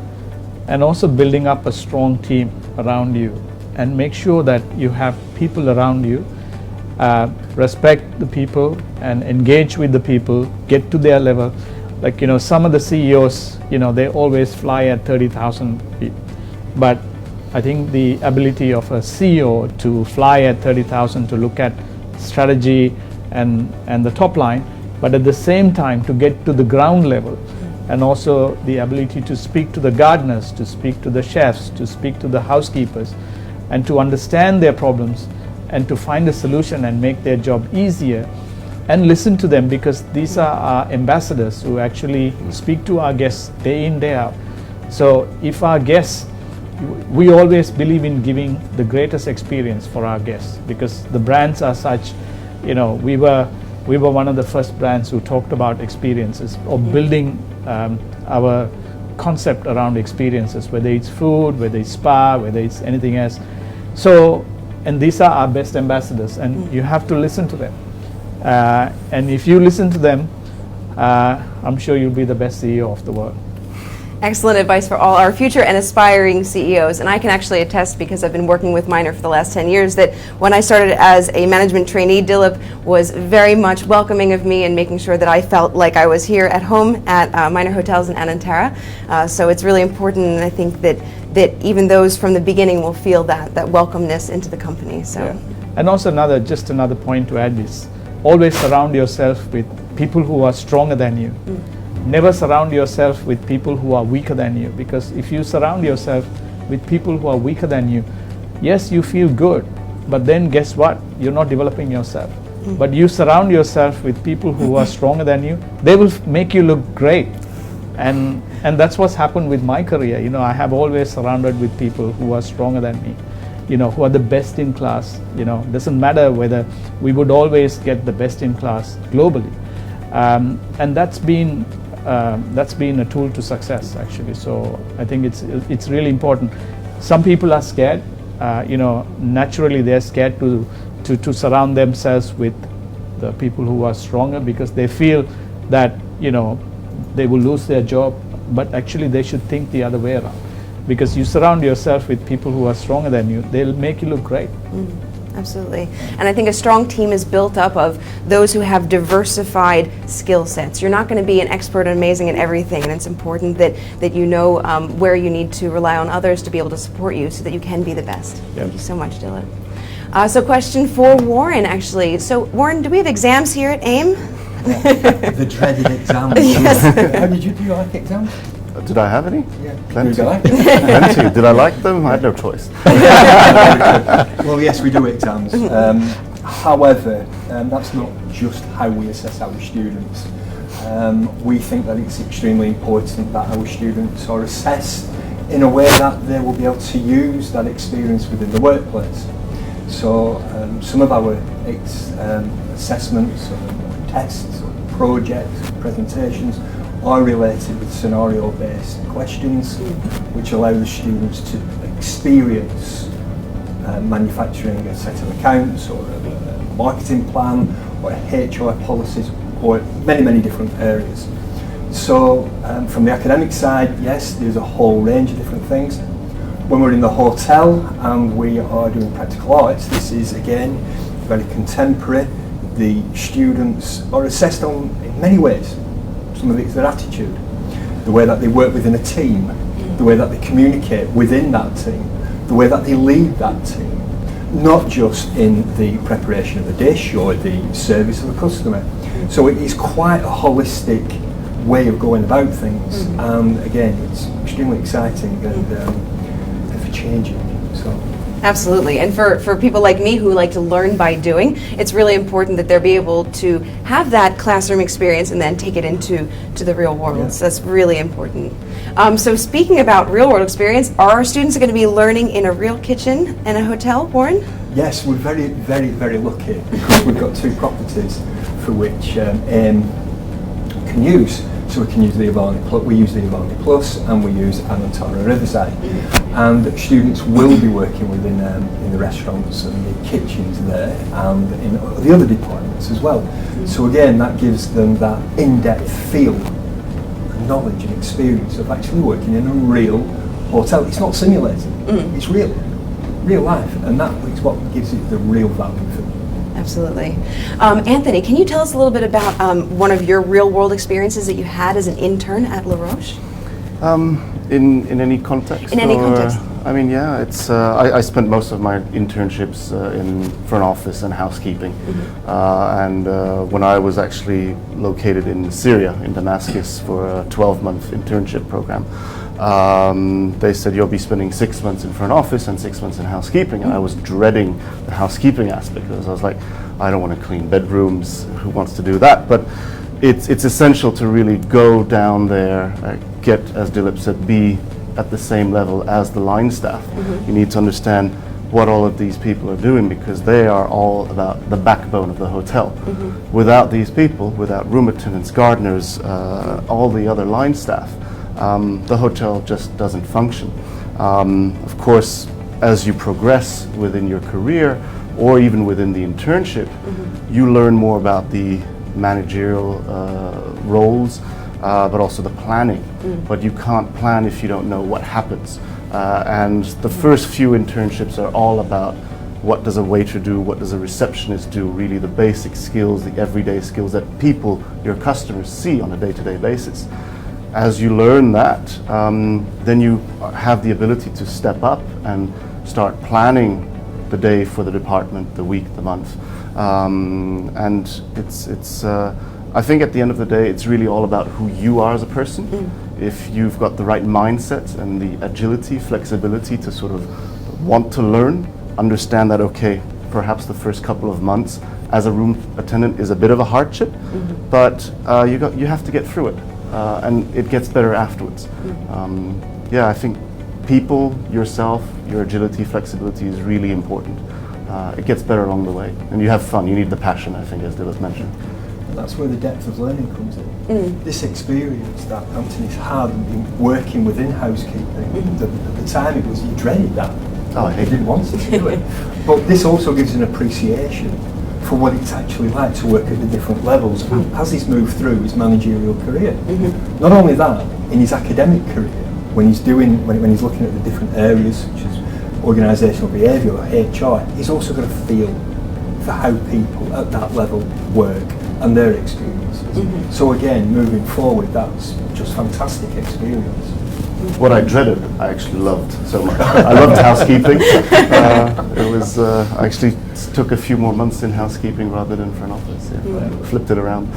and also building up a strong team around you, and make sure that you have people around you, respect the people and engage with the people, get to their level. Like, some of the CEOs, they always fly at 30,000 feet, but I think the ability of a CEO to fly at 30,000, to look at strategy and the top line, but at the same time to get to the ground level, and also the ability to speak to the gardeners, to speak to the chefs, to speak to the housekeepers, and to understand their problems and to find a solution and make their job easier, and listen to them, because these are our ambassadors who actually speak to our guests day in, day out. So if our guests we always believe in giving the greatest experience for our guests, because the brands are such, we were one of the first brands who talked about experiences, or building our concept around experiences, whether it's food, whether it's spa, whether it's anything else. So, and these are our best ambassadors, and you have to listen to them. And if you listen to them, I'm sure you'll be the best CEO of the world. Excellent advice for all our future and aspiring CEOs. And I can actually attest, because I've been working with Minor for the last 10 years, that when I started as a management trainee, Dillip was very much welcoming of me and making sure that I felt like I was here at home at Minor Hotels in Anantara. So it's really important, and I think that even those from the beginning will feel that welcomeness into the company. So. Yeah. And also just another point to add is, always surround yourself with people who are stronger than you. Never surround yourself with people who are weaker than you, because if you surround yourself with people who are weaker than you, yes, you feel good, but then guess what? You're not developing yourself. But you surround yourself with people who are stronger than you, they will make you look great. And that's what's happened with my career. I have always surrounded with people who are stronger than me, who are the best in class. Doesn't matter whether we would always get the best in class globally. And that's been a tool to success, actually. So I think it's really important. Some people are scared. Naturally they're scared to surround themselves with the people who are stronger, because they feel that they will lose their job. But actually they should think the other way around, because you surround yourself with people who are stronger than you, they'll make you look great. Absolutely. And I think a strong team is built up of those who have diversified skill sets. You're not going to be an expert and amazing in everything, and it's important that you know where you need to rely on others to be able to support you so that you can be the best. Yep. Thank you so much, Dillip. So question for Warren, actually. So Warren, do we have exams here at AIM? The dreaded exams. Yes. How did you like exams? Did I have any? Yeah. Plenty. Did you like Plenty. Did I like them? I had no choice. Well, yes, we do exams. However, that's not just how we assess our students. We think that it's extremely important that our students are assessed in a way that they will be able to use that experience within the workplace. So some of our assessments, or tests, or projects, presentations are related with scenario-based questions, which allow the students to experience manufacturing a set of accounts, or a marketing plan, or HR policies, or many different areas. So from the academic side, yes, there's a whole range of different things. When we're in the hotel and we are doing practical arts, this is again very contemporary. The students are assessed in many ways. Some of it is their attitude, the way that they work within a team, the way that they communicate within that team, the way that they lead that team, not just in the preparation of the dish or the service of a customer. So it is quite a holistic way of going about things, and again, it's extremely exciting and ever-changing. So. Absolutely. And for people like me who like to learn by doing, it's really important that they're be able to have that classroom experience and then take it into the real world. Yeah. So that's really important. So speaking about real world experience, are our students going to be learning in a real kitchen in a hotel, Warren? Yes, we're very lucky, because we've got two properties for which AIM can use. So we can use the we use the Avani Plus, and we use Anantara Riverside. And students will be working within in the restaurants and the kitchens there, and in the other departments as well. So again, that gives them that in-depth feel, knowledge and experience of actually working in a real hotel. It's not simulated, it's real life, and that is what gives it the real value for them. Absolutely. Anthony, can you tell us a little bit about one of your real-world experiences that you had as an intern at Les Roches? In any context? In any context. I mean, yeah, it's. I spent most of my internships in front office and housekeeping, and when I was actually located in Syria, in Damascus, for a 12-month internship program, they said you'll be spending 6 months in front office and 6 months in housekeeping, and I was dreading the housekeeping aspect, because I was like, I don't want to clean bedrooms. Who wants to do that? But it's essential to really go down there, get, as Dillip said, be at the same level as the line staff. You need to understand what all of these people are doing, because they are all about the backbone of the hotel. Without these people, without room attendants, gardeners, all the other line staff, the hotel just doesn't function. Of course, as you progress within your career or even within the internship, you learn more about the managerial roles, but also the planning. But you can't plan if you don't know what happens. And the first few internships are all about what does a waiter do, what does a receptionist do, really the basic skills, the everyday skills that people, your customers, see on a day-to-day basis. As you learn that, then you have the ability to step up and start planning the day for the department, the week, the month. And it's I think at the end of the day, it's really all about who you are as a person. If you've got the right mindset and the agility, flexibility to sort of want to learn, understand that, okay, perhaps the first couple of months as a room attendant is a bit of a hardship, but you have to get through it, and it gets better afterwards. Yeah, I think people, yourself, your agility, flexibility is really important. It gets better along the way, and you have fun. You need the passion, I think, as Dillip mentioned. That's where the depth of learning comes in. This experience that Anthony's had in working within housekeeping, at the time it was, you dreaded that. Oh, I You didn't want to do it. But this also gives an appreciation for what it's actually like to work at the different levels as he's moved through his managerial career. Not only that, in his academic career, when he's looking at the different areas such as organisational behaviour or HR, he's also got a feel for how people at that level work and their experiences. So again, moving forward, that's just fantastic experience. What I dreaded, I actually loved so much. I loved housekeeping. It was I actually took a few more months in housekeeping rather than front office. Yeah. Flipped it around.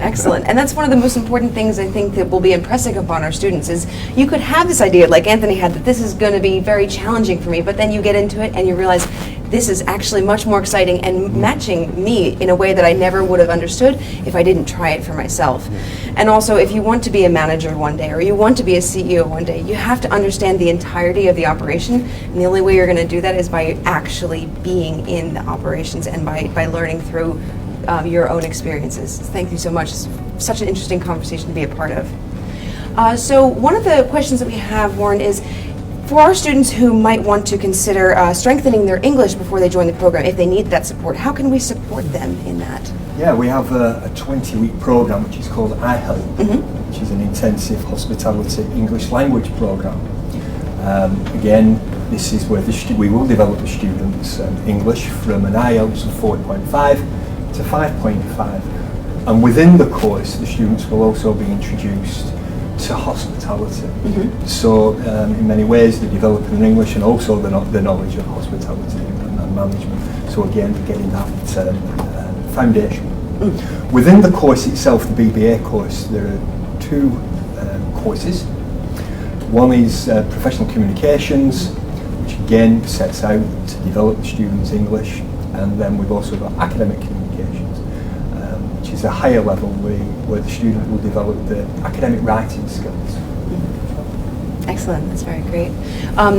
Excellent. And that's one of the most important things I think that will be impressing upon our students is you could have this idea, like Anthony had, that this is going to be very challenging for me, but then you get into it and you realize this is actually much more exciting and matching me in a way that I never would have understood if I didn't try it for myself. And also, if you want to be a manager one day or you want to be a CEO one day, you have to understand the entirety of the operation, and the only way you're going to do that is by actually being in the operations and by learning through your own experiences. Thank you so much. It's such an interesting conversation to be a part of. So one of the questions that we have, Warren, is for our students who might want to consider strengthening their English before they join the program, if they need that support, how can we support them in that? Yeah, we have a 20-week program which is called AIHM, which is an intensive hospitality English language program. Again, this is where we will develop the students English from an IELTS of 4.5 to 5.5. And within the course, the students will also be introduced to hospitality. So in many ways they're developing in English and also the knowledge of hospitality and management. So again, they're getting that foundation. Within the course itself, the BBA course, there are two courses. One is professional communications, which again sets out to develop the students' English, and then we've also got academic communications, which is a higher level where the student will develop the academic writing skills. Excellent, that's very great.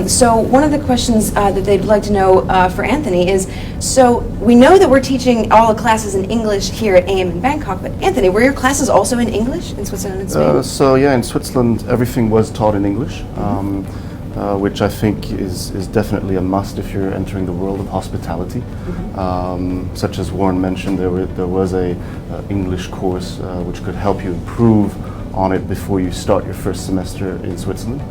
So one of the questions that they'd like to know for Anthony is, so we know that we're teaching all the classes in English here at AIM in Bangkok, but Anthony, were your classes also in English in Switzerland and Spain? So yeah, in Switzerland everything was taught in English, which I think is definitely a must if you're entering the world of hospitality. Such as Warren mentioned, there was a English course which could help you improve on it before you start your first semester in Switzerland.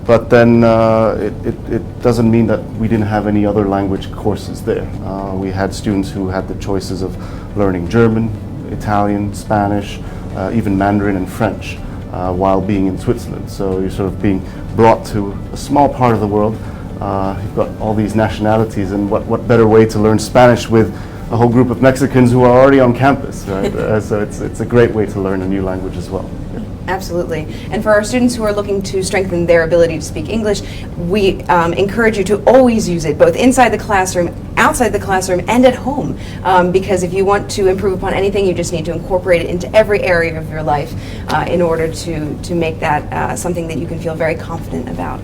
But then it doesn't mean that we didn't have any other language courses there. We had students who had the choices of learning German, Italian, Spanish, even Mandarin and French while being in Switzerland. So you're sort of being brought to a small part of the world. You've got all these nationalities, and what better way to learn Spanish with a whole group of Mexicans who are already on campus, right? So it's a great way to learn a new language as well. Yeah. Absolutely. And for our students who are looking to strengthen their ability to speak English, we encourage you to always use it, both inside the classroom outside the classroom and at home, because if you want to improve upon anything, you just need to incorporate it into every area of your life in order to make that something that you can feel very confident about.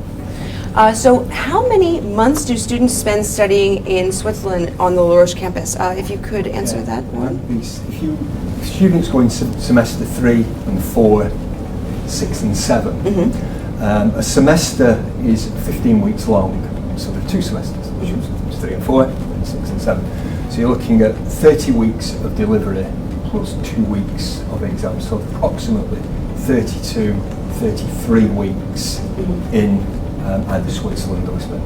So how many months do students spend studying in Switzerland on the Les Roches campus? If you could answer that one. If students go in semester 3 and 4, 6 and 7, a semester is 15 weeks long, so there are 2 semesters, 3 and 4, and 6 and 7. So you're looking at 30 weeks of delivery plus 2 weeks of exams, so approximately 32, 33 weeks in either Switzerland or Spain.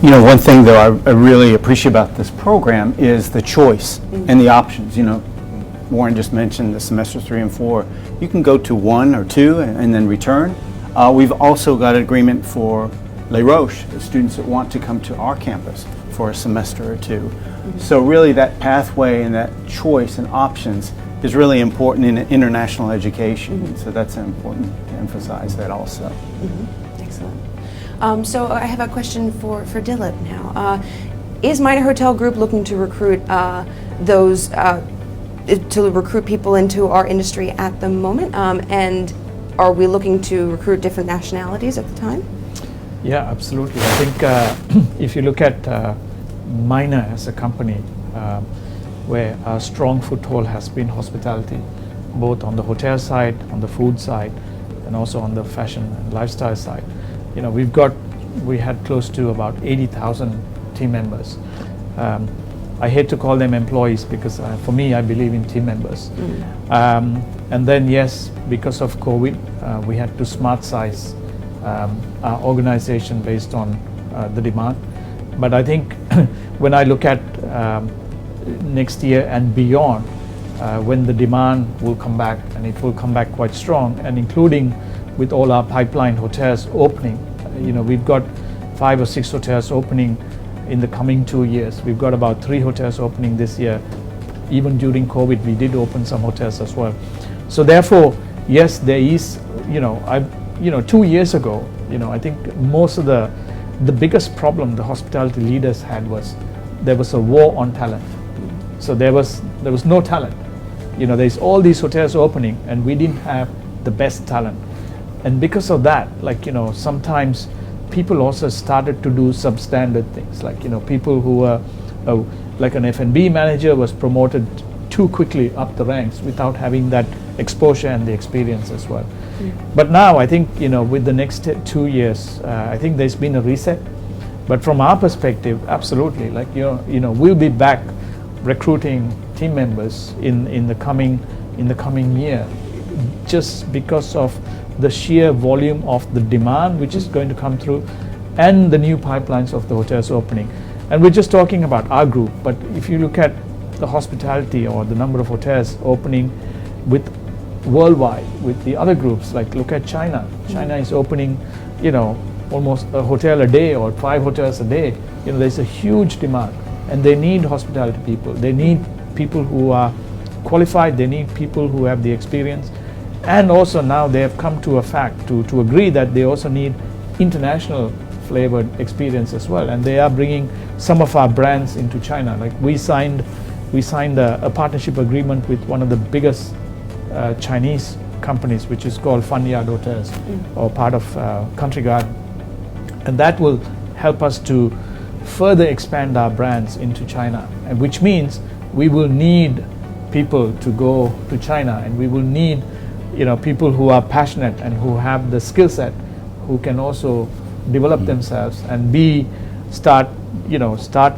You know, one thing though I really appreciate about this program is the choice and the options. You know, Warren just mentioned the semester 3 and 4. You can go to 1 or 2 and then return. We've also got an agreement for Les Roches, the students that want to come to our campus for a semester or 2. So really that pathway and that choice and options is really important in international education. So that's important to emphasize that also. Excellent. So I have a question for Dillip now. Is Minor Hotel Group looking to recruit recruit people into our industry at the moment? And are we looking to recruit different nationalities at the time? Yeah, absolutely. I think if you look at Minor as a company, where our strong foothold has been hospitality, both on the hotel side, on the food side, and also on the fashion and lifestyle side. You know, we had close to about 80,000 team members. I hate to call them employees because for me, I believe in team members. And then yes, because of COVID, we had to smart size our organization based on the demand. But I think when I look at next year and beyond, when the demand will come back, and it will come back quite strong, and including with all our pipeline hotels opening, you know, we've got 5 or 6 hotels opening in the coming 2 years. We've got about 3 hotels opening this year. Even during COVID, we did open some hotels as well. So therefore, yes, there is, 2 years ago, I think most of the biggest problem the hospitality leaders had was there was a war on talent. So there was no talent. There's all these hotels opening and we didn't have the best talent. And because of that, sometimes people also started to do substandard things, people who were like an F&B manager was promoted too quickly up the ranks without having that exposure and the experience as well. But now I think with the next 2 years, I think there's been a reset. But from our perspective, absolutely, we'll be back recruiting team members in the coming year, just because of the sheer volume of the demand which is going to come through, and the new pipelines of the hotels opening. And we're just talking about our group, but if you look at the hospitality or the number of hotels opening with worldwide with the other groups, look at China. China is opening, almost a hotel a day or 5 hotels a day. There's a huge demand, and they need hospitality people. They need people who are qualified. They need people who have the experience. And also now they have come to a fact to agree that they also need international flavored experience as well. And they are bringing some of our brands into China. We signed a partnership agreement with one of the biggest Chinese companies, which is called Fanyard Hotels, or part of Country Garden. And that will help us to further expand our brands into China, and which means we will need people to go to China, and we will need people who are passionate and who have the skill set, who can also develop themselves and start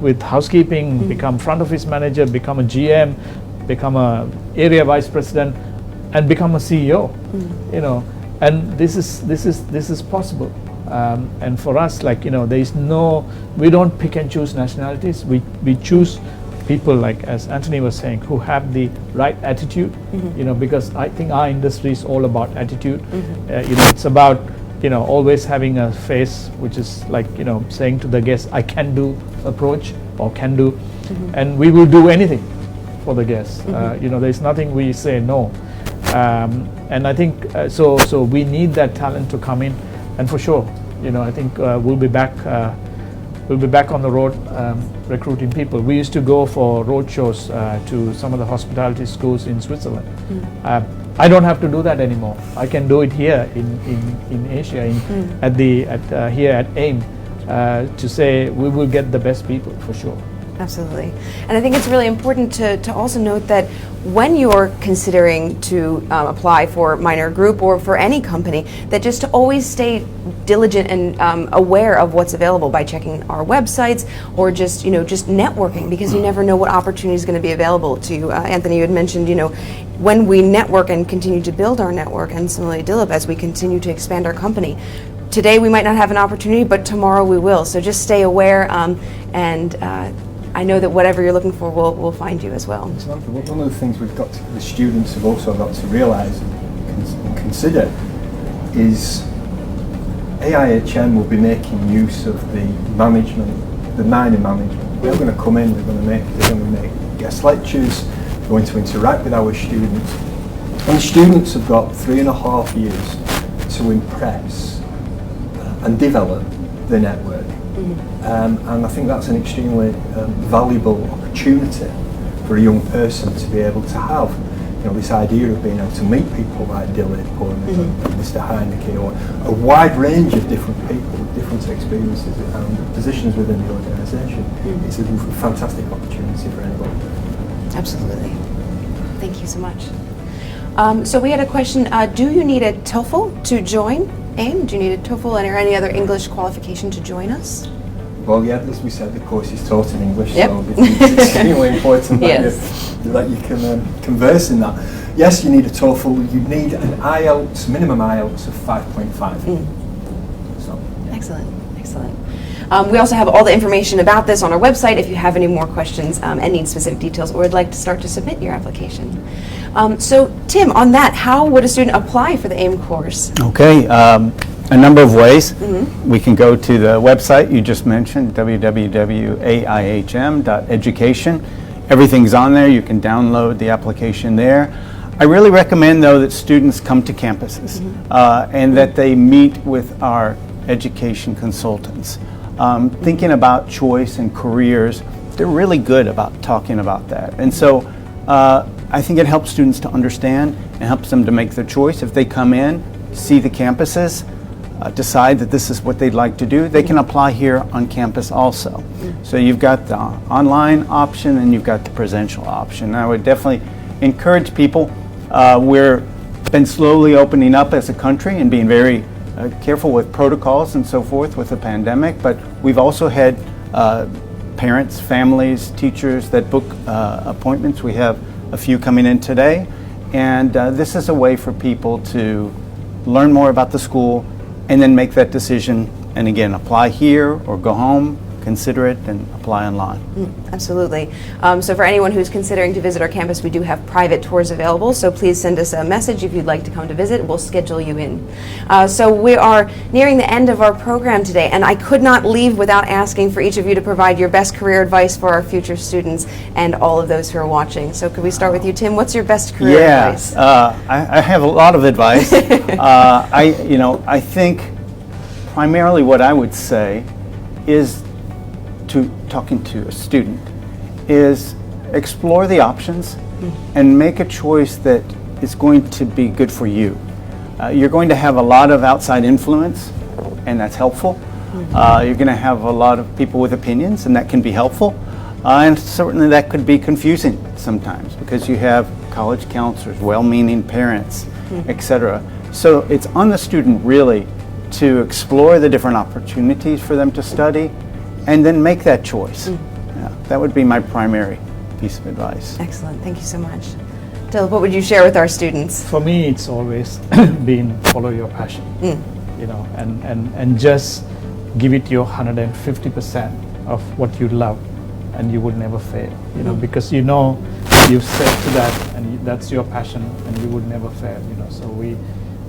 with housekeeping, become front office manager, become a GM, become a area vice president, and become a CEO. And this is possible. And for us, we don't pick and choose nationalities. We choose people, as Anthony was saying, who have the right attitude, because I think our industry is all about attitude. It's about, always having a face which is saying to the guest, I can do approach, or can do, and we will do anything for the guests. There's nothing we say no. And I think, so we need that talent to come in, and for sure, I think we'll be back we'll be back on the road recruiting people. We used to go for road shows to some of the hospitality schools in Switzerland. I don't have to do that anymore. I can do it here in Asia, here at AIM, to say we will get the best people for sure. Absolutely. And I think it's really important to also note that when you're considering to apply for minor group or for any company, that just to always stay diligent and aware of what's available by checking our websites or just networking, because you never know what opportunity is going to be available to you. Anthony, you had mentioned, when we network and continue to build our network, and similarly Dillip, as we continue to expand our company, today we might not have an opportunity, but tomorrow we will. So just stay aware, and I know that whatever you're looking for will find you as well. One of the things the students have also got to realise and consider is AIHM will be making use of the management, the minor management. They're going to come in, they're going to make guest lectures, they're going to interact with our students. And the students have got 3.5 years to impress and develop the network. And I think that's an extremely valuable opportunity for a young person to be able to have, this idea of being able to meet people like Dillip or Mr. Heineke, or a wide range of different people with different experiences and positions within the organisation. It's a fantastic opportunity for anybody. Absolutely. Thank you so much. So we had a question, do you need a TOEFL to join AIM? Do you need a TOEFL and or any other English qualification to join us? Well, yeah, as we said, the course is taught in English, so it's extremely important that you can converse in that. Yes, you need a TOEFL. You need an IELTS, minimum IELTS of 5.5. So, yeah. Excellent. We also have all the information about this on our website if you have any more questions and need specific details or would like to start to submit your application. So, Tim, on that, how would a student apply for the AIM course? Okay, a number of ways. We can go to the website you just mentioned, www.AIHM.EDUCATION. Everything's on there. You can download the application there. I really recommend, though, that students come to campuses and that they meet with our education consultants. Thinking about choice and careers, they're really good about talking about that. And so I think it helps students to understand and helps them to make their choice. If they come in, see the campuses, decide that this is what they'd like to do, they can apply here on campus also. So you've got the online option and you've got the presential option. I would definitely encourage people. We're been slowly opening up as a country and being very careful with protocols and so forth with the pandemic, but we've also had parents, families, teachers that book appointments. We have a few coming in today, and this is a way for people to learn more about the school and then make that decision, and again, apply here or go home, consider it, and apply online. Absolutely. So for anyone who's considering to visit our campus, we do have private tours available, so please send us a message if you'd like to come to visit. We'll schedule you in. So we are nearing the end of our program today, and I could not leave without asking for each of you to provide your best career advice for our future students and all of those who are watching. So could we start with you, Tim? What's your best career advice? I have a lot of advice. I think primarily what I would say is, talking to a student, is explore the options and make a choice that is going to be good for you. You're going to have a lot of outside influence, and that's helpful. You're going to have a lot of people with opinions, and that can be helpful. And certainly that could be confusing sometimes because you have college counselors, well-meaning parents, etc. So it's on the student really to explore the different opportunities for them to study and then make that choice. That would be my primary piece of advice. Excellent, thank you so much. Dillip, what would you share with our students? For me, it's always been follow your passion, and just give it your 150% of what you love, and you would never fail. Because you've set to that, and that's your passion, and you would never fail. So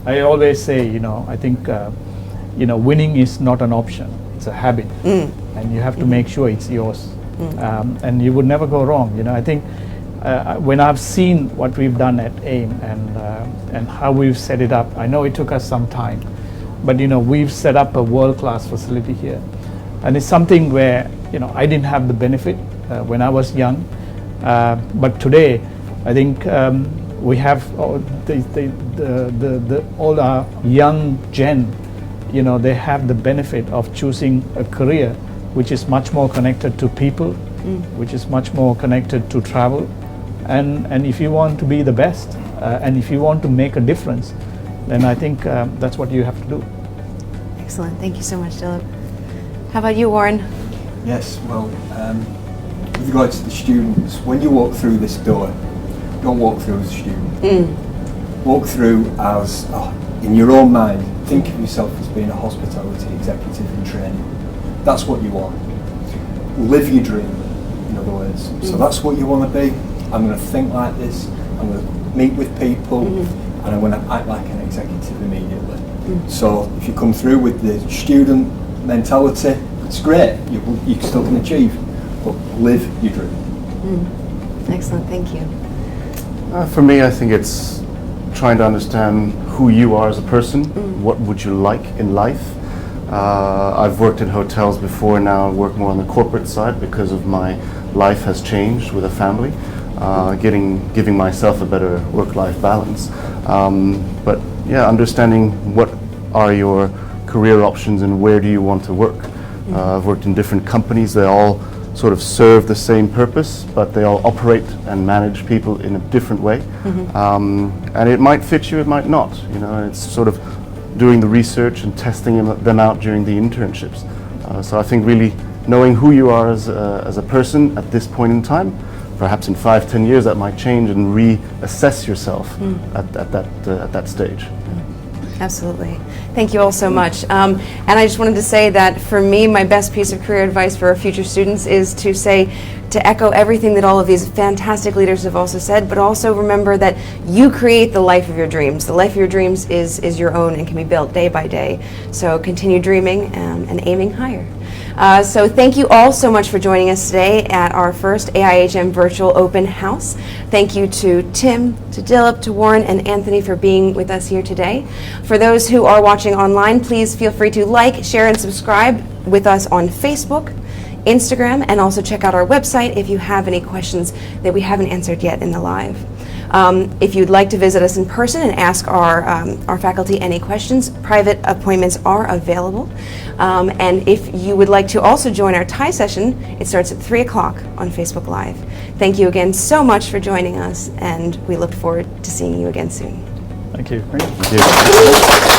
I always say, I think, winning is not an option; it's a habit. And you have to make sure it's yours, and you would never go wrong. I think when I've seen what we've done at AIM and how we've set it up, I know it took us some time, but we've set up a world-class facility here. And it's something where, you know, I didn't have the benefit when I was young, but today I think we have all our young gen, you know, they have the benefit of choosing a career which is much more connected to people, which is much more connected to travel. And if you want to be the best, and if you want to make a difference, then I think that's what you have to do. Excellent. Thank you so much, Dillip. How about you, Warren? Yes, well, with regards to the students, when you walk through this door, don't walk through as a student. Walk through as, in your own mind, think of yourself as being a hospitality executive in training. That's what you want. Live your dream, in other words. So that's what you want to be. I'm going to think like this, I'm going to meet with people, and I'm going to act like an executive immediately. So if you come through with the student mentality, it's great, you still can achieve, but live your dream. Excellent, thank you. For me, I think it's trying to understand who you are as a person, what would you like in life. I've worked in hotels before, now I work more on the corporate side because of my life has changed with a family, giving myself a better work-life balance. But yeah, understanding what are your career options and where do you want to work. I've worked in different companies, they all sort of serve the same purpose, but they all operate and manage people in a different way. And it might fit you, it might not. You know, it's sort of doing the research and testing them out during the internships. So I think really knowing who you are as a person at this point in time, perhaps in 5-10 years that might change, and reassess yourself at that stage. Absolutely. Thank you all so much. And I just wanted to say that for me, my best piece of career advice for our future students is to echo everything that all of these fantastic leaders have also said, but also remember that you create the life of your dreams. The life of your dreams is your own and can be built day by day. So continue dreaming and aiming higher. So thank you all so much for joining us today at our first AIHM Virtual Open House. Thank you to Tim, to Dillip, to Warren, and Anthony for being with us here today. For those who are watching online, please feel free to like, share, and subscribe with us on Facebook, Instagram, and also check out our website if you have any questions that we haven't answered yet in the live. If you'd like to visit us in person and ask our faculty any questions, private appointments are available. And if you would like to also join our Thai session, it starts at 3 o'clock on Facebook Live. Thank you again so much for joining us, and we look forward to seeing you again soon. Thank you. Thank you.